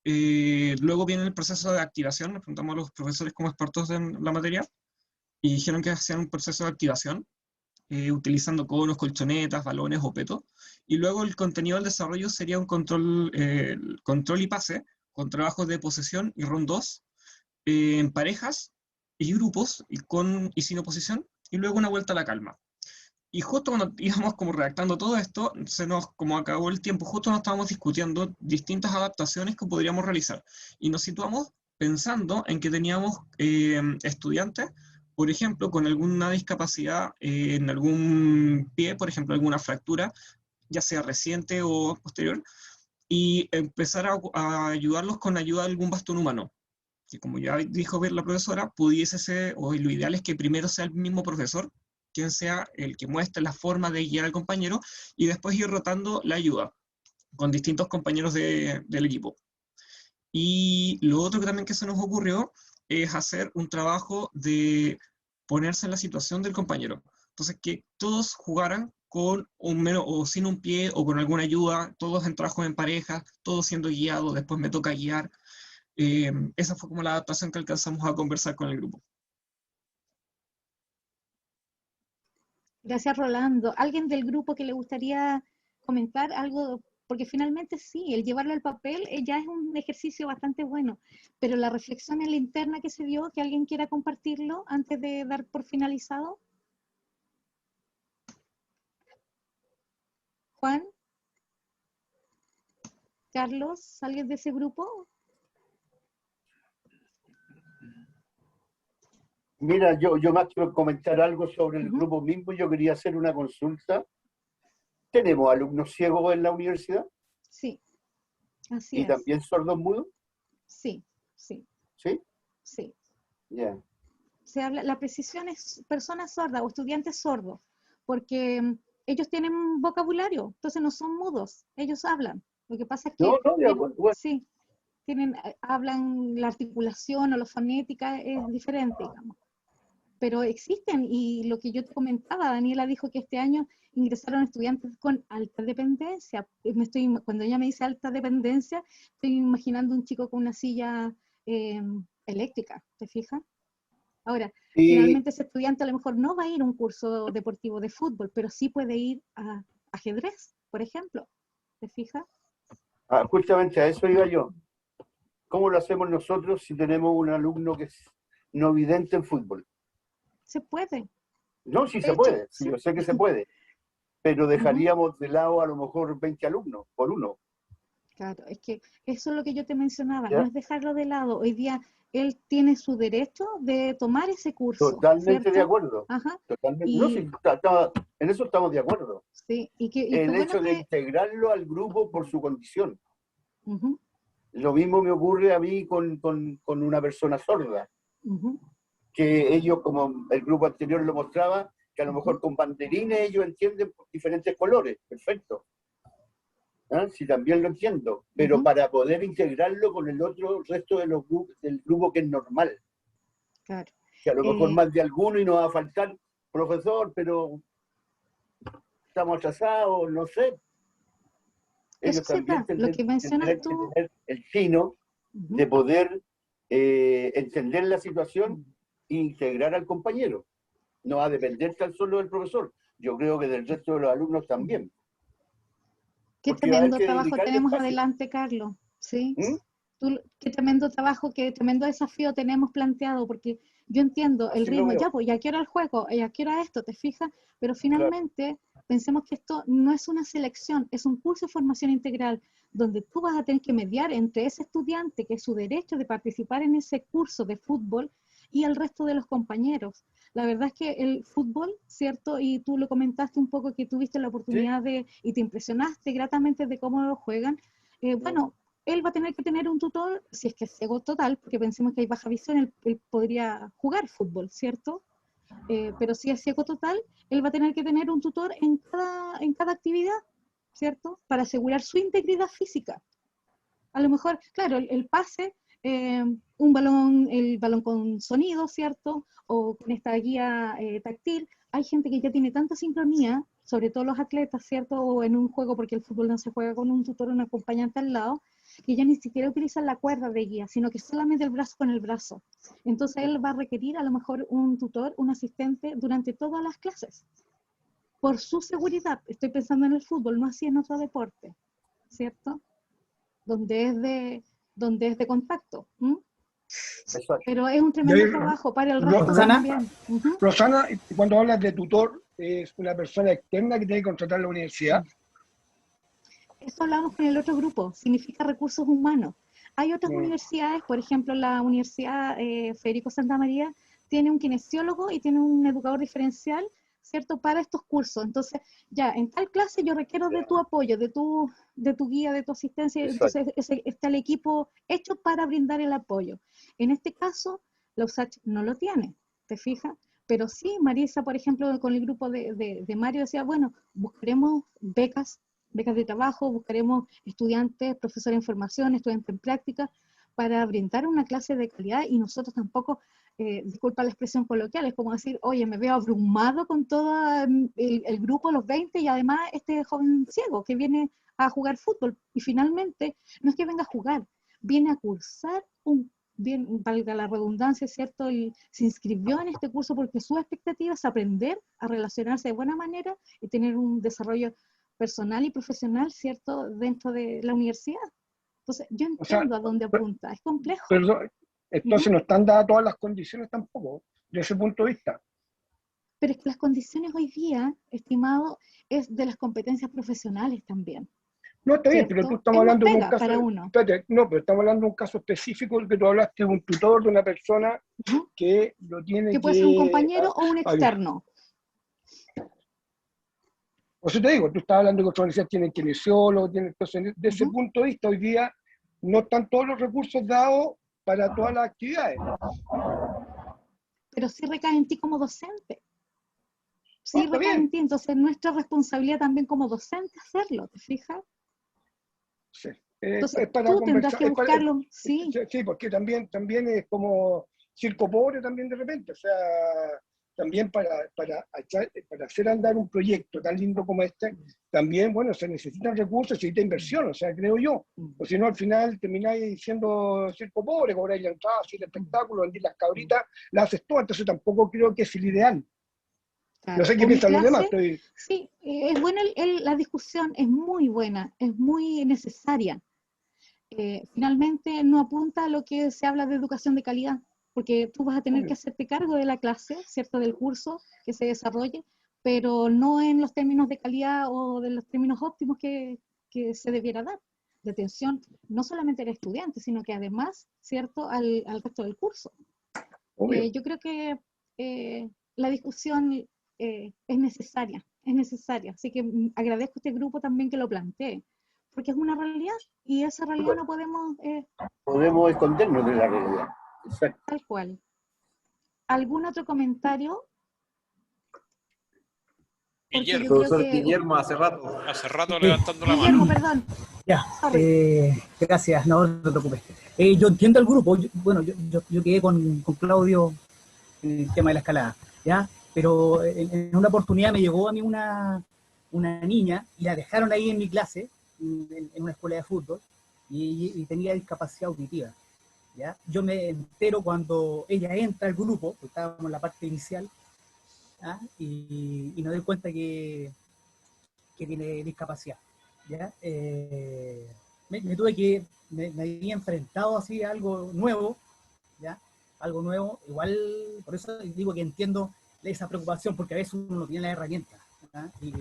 Luego viene el proceso de activación, nos preguntamos a los profesores como expertos en la materia, y dijeron que hacían un proceso de activación, utilizando conos, colchonetas, balones o petos. Y luego el contenido del desarrollo sería un control y pase, con trabajos de posesión y rondos, en parejas y grupos, y sin oposición, y luego una vuelta a la calma. Y justo cuando íbamos como redactando todo esto, como acabó el tiempo, justo nos estábamos discutiendo distintas adaptaciones que podríamos realizar. Y nos situamos pensando en que teníamos estudiantes, por ejemplo, con alguna discapacidad en algún pie, por ejemplo, alguna fractura, ya sea reciente o posterior, y empezar a ayudarlos con ayuda de algún bastón humano. Que como ya dijo la profesora, pudiese ser, o lo ideal es que primero sea el mismo profesor quien sea el que muestre la forma de guiar al compañero y después ir rotando la ayuda con distintos compañeros del equipo. Y lo otro que también que se nos ocurrió es hacer un trabajo de ponerse en la situación del compañero. Entonces, que todos jugaran con un menos o sin un pie o con alguna ayuda, todos en trabajos en pareja, todos siendo guiados, después me toca guiar. Esa fue como la adaptación que alcanzamos a conversar con el grupo. Gracias, Rolando. ¿Alguien del grupo que le gustaría comentar algo? Porque finalmente sí, el llevarlo al papel ya es un ejercicio bastante bueno, pero la reflexión en la interna que se dio, que alguien quiera compartirlo antes de dar por finalizado. Juan, Carlos, ¿alguien de ese grupo? Mira, yo más que comentar algo sobre el grupo mismo, yo quería hacer una consulta. ¿Tenemos alumnos ciegos en la universidad? Sí, así ¿Y es. también sordos mudos? Sí, sí. ¿Sí? Sí. Ya. Se habla, la precisión es personas sordas o estudiantes sordos, porque ellos tienen vocabulario, entonces no son mudos, ellos hablan. Lo que pasa es que No, de acuerdo. Bueno. sí, hablan la articulación o la fonética es diferente, digamos. Pero existen, y lo que yo te comentaba, Daniela dijo que este año ingresaron estudiantes con alta dependencia. Cuando ella me dice alta dependencia, estoy imaginando un chico con una silla eléctrica, ¿te fijas? Ahora, finalmente ese estudiante a lo mejor no va a ir a un curso deportivo de fútbol, pero sí puede ir a ajedrez, por ejemplo, ¿te fijas? Justamente a eso iba yo. ¿Cómo lo hacemos nosotros si tenemos un alumno que es no vidente en fútbol? Se puede. No, sí se puede, sí, yo sé que se puede, pero dejaríamos de lado a lo mejor 20 alumnos por uno. Claro, es que eso es lo que yo te mencionaba, ¿Ya? no es dejarlo de lado. Hoy día él tiene su derecho de tomar ese curso. Totalmente ¿cierto? de acuerdo. Ajá. Totalmente. Y, no, sí, en eso estamos de acuerdo. Sí, y el bueno hecho de integrarlo al grupo por su condición. Uh-huh. Lo mismo me ocurre a mí con una persona sorda. Uh-huh. Que ellos, como el grupo anterior lo mostraba, que a lo mejor con banderines ellos entienden por diferentes colores, perfecto. ¿Ah? Sí, también lo entiendo, pero para poder integrarlo con el resto del grupo que es normal. Claro. Que a lo mejor más de alguno y nos va a faltar profesor, pero estamos atrasados, no sé. Ellos Eso sí, también lo que mencionas tendrán que tú. tener el tino de poder entender la situación e integrar al compañero. No va a depender tan solo del profesor. Yo creo que del resto de los alumnos también. Qué Porque va a haber tremendo que trabajo dedicarle tenemos espacio. adelante, Carlos. ¿Sí? ¿Mm? Qué tremendo trabajo, qué tremendo desafío tenemos planteado, porque yo entiendo el Así lo ritmo, veo. ya pues ya quiero el juego, ya quiero esto, ¿te fijas? Pero Claro. finalmente pensemos que esto no es una selección, es un curso de formación integral, donde tú vas a tener que mediar entre ese estudiante, que es su derecho de participar en ese curso de fútbol, y el resto de los compañeros. La verdad es que el fútbol, ¿cierto? Y tú lo comentaste un poco, que tuviste la oportunidad de, y te impresionaste gratamente de cómo lo juegan. Bueno, él va a tener que tener un tutor, si es que es ciego total, porque pensemos que hay baja visión, él podría jugar fútbol, ¿cierto? Pero si es ciego total, él va a tener que tener un tutor en cada actividad, ¿cierto? Para asegurar su integridad física. A lo mejor, claro, el pase, el balón con sonido, ¿cierto? O con esta guía táctil. Hay gente que ya tiene tanta sincronía, sobre todo los atletas, ¿cierto? O en un juego, porque el fútbol no se juega con un tutor o un acompañante al lado, que ya ni siquiera utilizan la cuerda de guía, sino que solamente el brazo con el brazo. Entonces él va a requerir a lo mejor un tutor, un asistente durante todas las clases. Por su seguridad, estoy pensando en el fútbol, no así en otro deporte, ¿cierto? Donde es de contacto. Pero es un tremendo trabajo para el resto también. Rosana, cuando hablas de tutor, ¿es una persona externa que tiene que contratar la universidad? Eso hablamos con el otro grupo, significa recursos humanos. Hay otras universidades, por ejemplo, la Universidad Federico Santa María tiene un kinesiólogo y tiene un educador diferencial, ¿cierto?, para estos cursos. Entonces, ya, en tal clase yo requiero de tu apoyo, de tu guía, de tu asistencia. Exacto. Entonces, está el equipo hecho para brindar el apoyo. En este caso, la USACH no lo tiene, ¿te fijas? Pero sí, Marisa, por ejemplo, con el grupo de Mario decía, bueno, buscaremos becas de trabajo, buscaremos estudiantes, profesores en formación, estudiantes en práctica, para brindar una clase de calidad, y nosotros tampoco, disculpa la expresión coloquial, es como decir, oye, me veo abrumado con todo el grupo, los 20, y además este joven ciego que viene a jugar fútbol, y finalmente no es que venga a jugar, viene a cursar valga la redundancia, ¿cierto? Se inscribió en este curso porque su expectativa es aprender a relacionarse de buena manera y tener un desarrollo personal y profesional, ¿cierto?, dentro de la universidad. Entonces, yo entiendo a dónde apunta, es complejo. Perdón, entonces no están dadas todas las condiciones tampoco, de ese punto de vista. Pero es que las condiciones hoy día, estimado, es de las competencias profesionales también. No, está bien, pero tú estamos hablando de un caso, espérate, no, pero estamos hablando de un caso específico, el que tú hablaste de un tutor, de una persona que lo tiene que puede ser un compañero o un externo. Por eso te digo, tú estás hablando de que otras universidades tienen kinesiólogos, entonces de ese punto de vista hoy día no están todos los recursos dados para todas las actividades. Pero sí recae en ti como docente. Sí recae en ti, entonces es nuestra responsabilidad también como docente hacerlo, ¿te fijas? Sí. Entonces es para tú tendrás que buscarlo, sí. Sí, porque también es como circo pobre también de repente, o sea, también para hacer andar un proyecto tan lindo como este, también, bueno, se necesitan recursos, se necesita inversión, o sea, creo yo. O si no, al final termináis siendo circo pobre, cobráis la entrada, hacer el espectáculo, vendir las cabritas, las haces todo, entonces tampoco creo que es el ideal. Claro. No sé qué piensan los demás. Sí, es buena la discusión, es muy buena, es muy necesaria. Finalmente no apunta a lo que se habla de educación de calidad, porque tú vas a tener que hacerte cargo de la clase, ¿cierto?, del curso que se desarrolle, pero no en los términos de calidad o de los términos óptimos que se debiera dar, de atención no solamente al estudiante, sino que además, ¿cierto?, al resto del curso. Yo creo que la discusión es necesaria, así que agradezco a este grupo también que lo plantee, porque es una realidad, y esa realidad no podemos... podemos escondernos de la realidad. Exacto. Tal cual. ¿Algún otro comentario? Guillermo, profesor Guillermo, hace rato levantando la mano. Guillermo, perdón. Ya, gracias, no te preocupes. Yo entiendo el grupo, yo quedé con Claudio en el tema de la escalada, ¿ya? pero en una oportunidad me llegó a mí una niña y la dejaron ahí en mi clase, en una escuela de fútbol, y tenía discapacidad auditiva. ¿Ya? Yo me entero cuando ella entra al grupo, porque estábamos en la parte inicial, ¿ah? y me doy cuenta que tiene discapacidad. ¿Ya? Me había enfrentado así a algo nuevo, ¿ya? Algo nuevo, igual, por eso digo que entiendo esa preocupación, porque a veces uno no tiene la herramienta, ¿ah? Y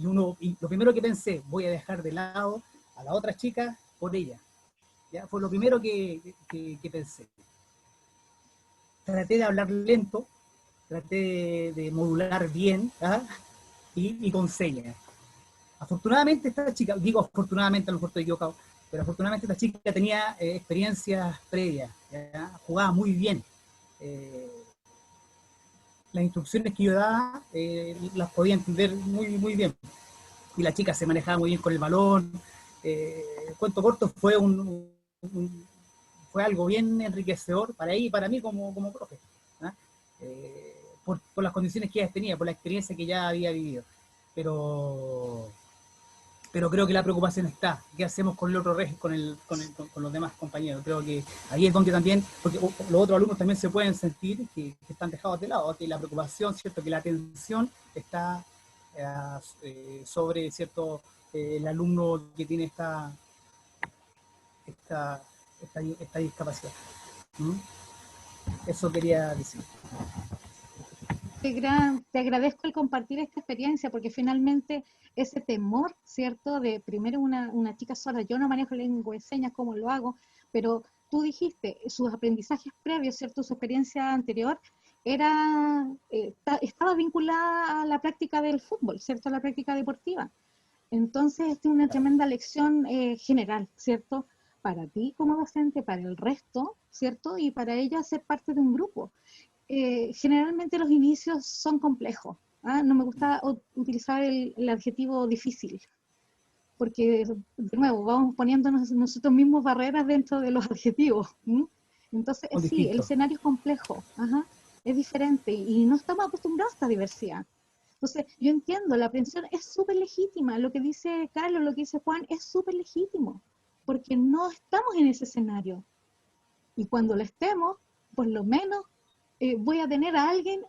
lo primero que pensé, voy a dejar de lado a la otra chica por ella. ¿Ya? Fue lo primero que pensé. Traté de hablar lento, traté de modular bien, ¿ah? y con señas. Afortunadamente esta chica, digo afortunadamente, a lo mejor estoy equivocado, pero afortunadamente esta chica tenía experiencias previas, ¿ya? Jugaba muy bien. Las instrucciones que yo daba las podía entender muy bien. Y la chica se manejaba muy bien con el balón. Cuento corto, fue algo bien enriquecedor para ella y para mí como profe, ¿ah? Por las condiciones que ella tenía, por la experiencia que ya había vivido. Pero creo que la preocupación está. ¿Qué hacemos con el otro con los demás compañeros? Creo que ahí es donde también, porque los otros alumnos también se pueden sentir que están dejados de lado, que la preocupación, ¿cierto? Que la atención está sobre, ¿cierto? El alumno que tiene esta discapacidad. Eso quería decir. Te agradezco el compartir esta experiencia, porque finalmente ese temor, ¿cierto? De primero una chica sorda, yo no manejo lengua de señas, ¿cómo lo hago? Pero tú dijiste, sus aprendizajes previos, ¿cierto? Su experiencia anterior estaba vinculada a la práctica del fútbol, ¿cierto? A la práctica deportiva. Entonces, es una tremenda lección general, ¿cierto? Para ti como docente, para el resto, ¿cierto? Y para ella ser parte de un grupo. Generalmente los inicios son complejos. ¿Ah? No me gusta utilizar el adjetivo difícil, porque de nuevo vamos poniéndonos nosotros mismos barreras dentro de los adjetivos. Entonces sí, el escenario es complejo, es diferente y no estamos acostumbrados a esta diversidad. Entonces yo entiendo, la aprensión es súper legítima, lo que dice Carlos, lo que dice Juan es súper legítimo, porque no estamos en ese escenario, y cuando lo estemos, por lo menos voy a tener a alguien,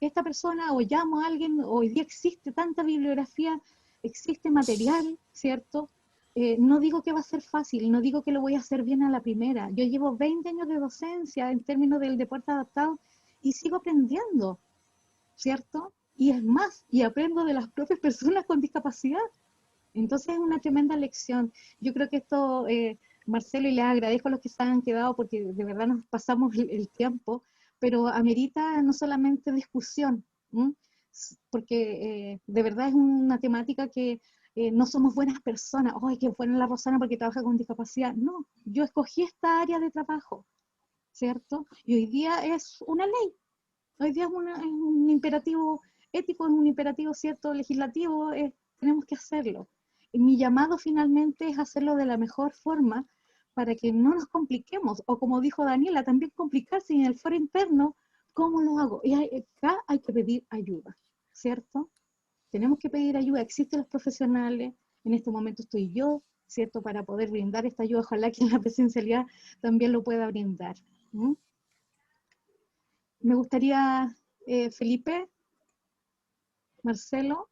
esta persona, o llamo a alguien, hoy día existe tanta bibliografía, existe material, ¿cierto? No digo que va a ser fácil, no digo que lo voy a hacer bien a la primera. Yo llevo 20 años de docencia en términos del deporte adaptado y sigo aprendiendo, ¿cierto? Y es más, y aprendo de las propias personas con discapacidad. Entonces es una tremenda lección. Yo creo que esto, Marcelo, y les agradezco a los que se han quedado, porque de verdad nos pasamos el tiempo, pero amerita no solamente discusión, porque de verdad es una temática que no somos buenas personas. ¡Ay, qué buena la Rosana porque trabaja con discapacidad! No, yo escogí esta área de trabajo, ¿cierto? Y hoy día es una ley, hoy día es un imperativo ético, es un imperativo, ¿cierto?, legislativo, tenemos que hacerlo. Y mi llamado finalmente es hacerlo de la mejor forma, para que no nos compliquemos, o como dijo Daniela, también complicarse en el foro interno, ¿cómo lo hago? Y acá hay que pedir ayuda, ¿cierto? Tenemos que pedir ayuda, existen los profesionales, en este momento estoy yo, ¿cierto?, para poder brindar esta ayuda, ojalá que en la presencialidad también lo pueda brindar. Me gustaría, Felipe, Marcelo,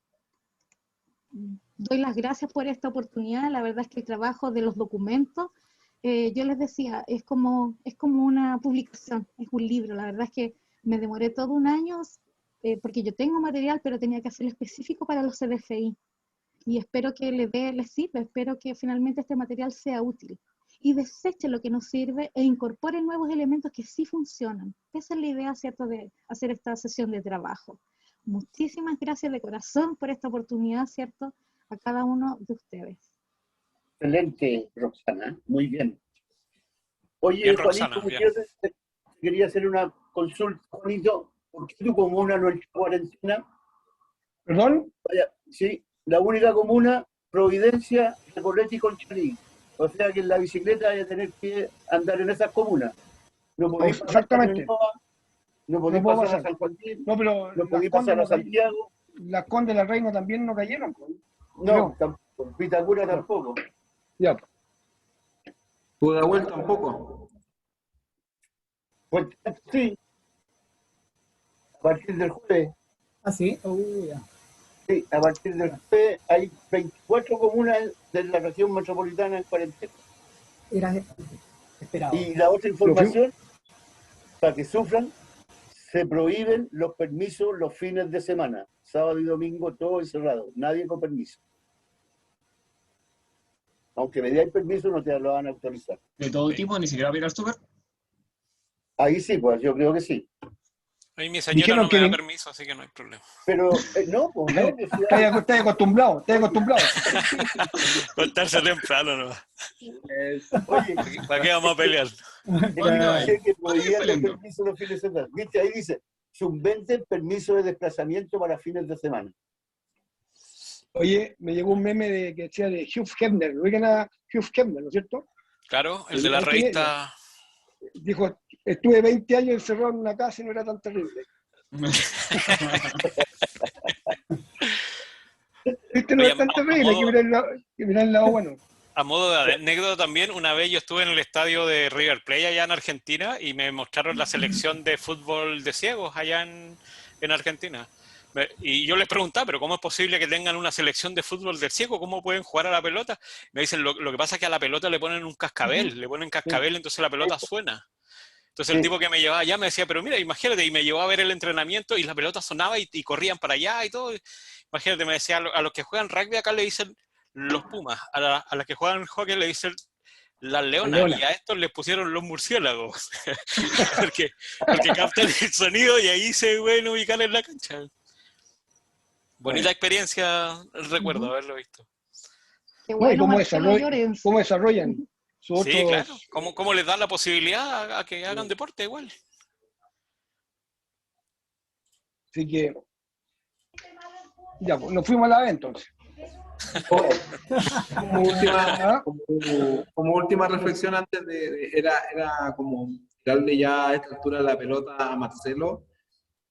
doy las gracias por esta oportunidad. La verdad es que el trabajo de los documentos, yo les decía, es como una publicación, es un libro. La verdad es que me demoré todo un año, porque yo tengo material, pero tenía que hacerlo específico para los CDFI. Y espero que les sirva, espero que finalmente este material sea útil. Y deseche lo que nos sirve e incorpore nuevos elementos que sí funcionan. Esa es la idea, ¿cierto?, de hacer esta sesión de trabajo. Muchísimas gracias de corazón por esta oportunidad, ¿cierto?, a cada uno de ustedes. Excelente, Roxana, muy bien. Oye, Bien, Juanito, Roxana, bien. quería hacer una consulta, Juanito. ¿Por qué tu comuna no está en cuarentena? ¿Perdón? Vaya, sí, la única comuna, Providencia, Recoleta y Conchalí. O sea que en la bicicleta hay que tener que andar en esas comunas. No podéis pasar Exactamente. No podía puedo pasar a pasar. San Joaquín, No, pero no podía pasar a Santiago. Las Condes de la Reina también no cayeron. No, tampoco. Vitacura tampoco. Ya. Pudahuel tampoco. Pues sí, a partir del jueves. Ah, sí. Ya. Sí, a partir del jueves hay 24 comunas de la región metropolitana en cuarentena. Era esperado. Y la otra información, para que sufran, se prohíben los permisos los fines de semana. Sábado y domingo todo encerrado, nadie con permiso. Aunque me den permiso, no te lo van a autorizar. ¿De todo tipo? ¿Ni siquiera para ir al súper? Ahí sí, pues yo creo que sí. Ahí mi señora no me da permiso, así que no hay problema. Pero no, pues no. Estás acostumbrado, estás acostumbrado. Contarse temprano, ¿no? Oye, ¿para qué vamos a pelear? Dice que prohibían los permisos los fines de semana. ¿Viste? Ahí dice, subventen permiso de desplazamiento para fines de semana. Oye, me llegó un meme que decía de Hugh Hefner. ¿Lo ubican a Hugh Hefner, no es cierto? Claro, el de la revista... Dijo, estuve 20 años encerrado en una casa y no era tan terrible. ¿Viste? No es tan terrible, hay que mirar el lado bueno. A modo de anécdota también, una vez yo estuve en el estadio de River Plate allá en Argentina y me mostraron la selección de fútbol de ciegos allá en Argentina. Y yo les preguntaba, pero ¿cómo es posible que tengan una selección de fútbol del ciego? ¿Cómo pueden jugar a la pelota? Me dicen, lo que pasa es que a la pelota le ponen un cascabel, le ponen cascabel, entonces la pelota suena. Entonces el tipo que me llevaba allá me decía, pero mira, imagínate, y me llevó a ver el entrenamiento y la pelota sonaba y corrían para allá y todo. Imagínate, me decía, a los que juegan rugby acá le dicen los pumas, a las que juegan hockey le dicen las leonas, y a estos les pusieron los murciélagos, porque captan el sonido y ahí se pueden ubicar en la cancha. Bonita experiencia, recuerdo haberlo visto. Qué bueno, ¿Cómo desarrollan? Sí, claro. ¿Cómo les dan la posibilidad a que hagan deporte igual? Así que, ya, nos fuimos a la vez entonces. Como última reflexión antes era como darle ya a esta altura la pelota a Marcelo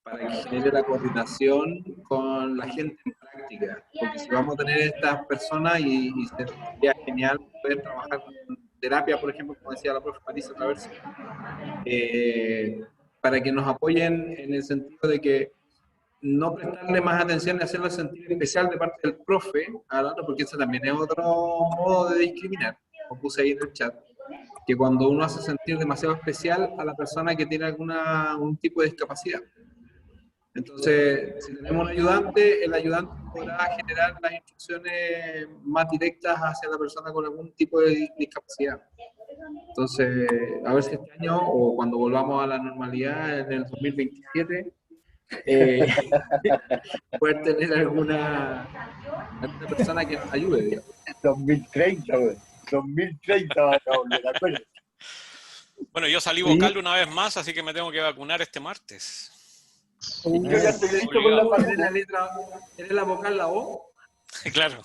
para que genere la coordinación con la gente en práctica, porque si vamos a tener estas personas y sería genial poder trabajar con terapia, por ejemplo, como decía la profe Marisa Traverso, para que nos apoyen en el sentido de que no prestarle más atención y hacerlo sentir especial de parte del profe al otro, porque eso también es otro modo de discriminar, como puse ahí en el chat, que cuando uno hace sentir demasiado especial a la persona que tiene algún tipo de discapacidad. Entonces, si tenemos un ayudante, el ayudante podrá generar las instrucciones más directas hacia la persona con algún tipo de discapacidad. Entonces, a ver si este año o cuando volvamos a la normalidad en el 2027, poder tener alguna persona que nos ayude, digamos. 2030, güey. 2030 va a volver, acuérdate. Bueno, yo salí vocal una vez más, así que me tengo que vacunar este martes. Yo ya estoy listo con la primera letra. ¿Eres la vocal, la O? Claro.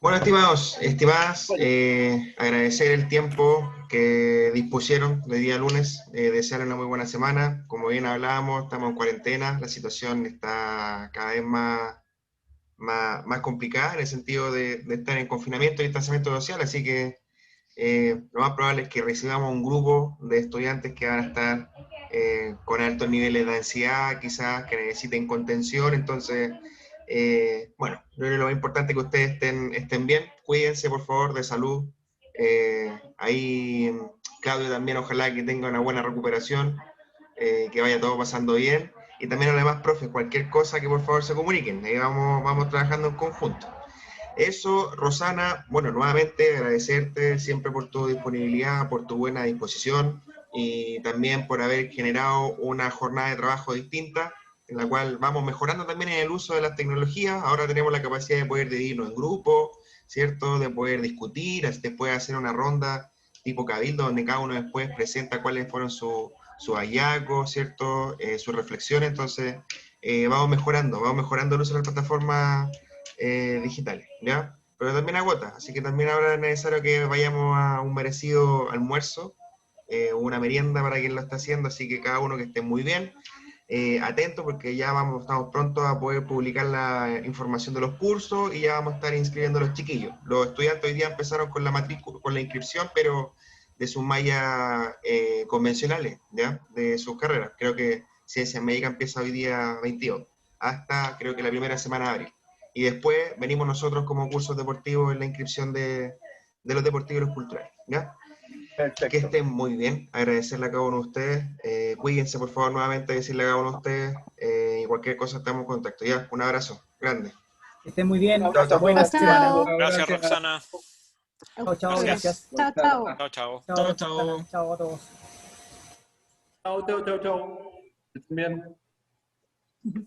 Bueno, estimadas, agradecer el tiempo que dispusieron de día lunes, desear una muy buena semana. Como bien hablábamos, estamos en cuarentena, la situación está cada vez más complicada en el sentido de estar en confinamiento y distanciamiento social, así que lo más probable es que recibamos un grupo de estudiantes que van a estar con altos niveles de ansiedad, quizás que necesiten contención. Entonces, bueno, yo creo que lo más importante es que ustedes estén bien, cuídense por favor de salud. Ahí Claudio también, ojalá que tenga una buena recuperación, que vaya todo pasando bien. Y también a los demás profes, cualquier cosa que por favor se comuniquen, ahí vamos trabajando en conjunto. Eso, Rosana, bueno, nuevamente agradecerte siempre por tu disponibilidad, por tu buena disposición y también por haber generado una jornada de trabajo distinta en la cual vamos mejorando también en el uso de las tecnologías. Ahora tenemos la capacidad de poder dividirnos en grupos, ¿cierto? De poder discutir, después hacer una ronda tipo cabildo donde cada uno después presenta cuáles fueron sus hallazgos, ¿cierto? Sus reflexiones. Entonces vamos mejorando el uso de las plataformas digitales, ¿ya? Pero también agota, así que también ahora es necesario que vayamos a un merecido almuerzo una merienda para quien lo está haciendo, así que cada uno que esté muy bien. Atento porque ya estamos pronto a poder publicar la información de los cursos y ya vamos a estar inscribiendo a los chiquillos. Los estudiantes hoy día empezaron con la matrícula, con la inscripción, pero de sus mallas convencionales, ¿ya? De sus carreras. Creo que Ciencias Médicas empieza hoy día 22, hasta creo que la primera semana de abril. Y después venimos nosotros como cursos deportivos en la inscripción de los deportivos y los culturales, ¿ya? Perfecto. Que estén muy bien, agradecerle a cada uno de ustedes, cuídense por favor nuevamente, decirle a cada uno de ustedes, y cualquier cosa estamos en contacto, ya, un abrazo, grande. Que estén muy bien. Chao, Buena chao. semana. Gracias, Roxana. Chao, chao, Gracias. gracias. Chao, chao. Chao, chao. Chao, Chao, chao. Roxana. Chao a todos. Chao, chao, chao, chao. Que estén bien.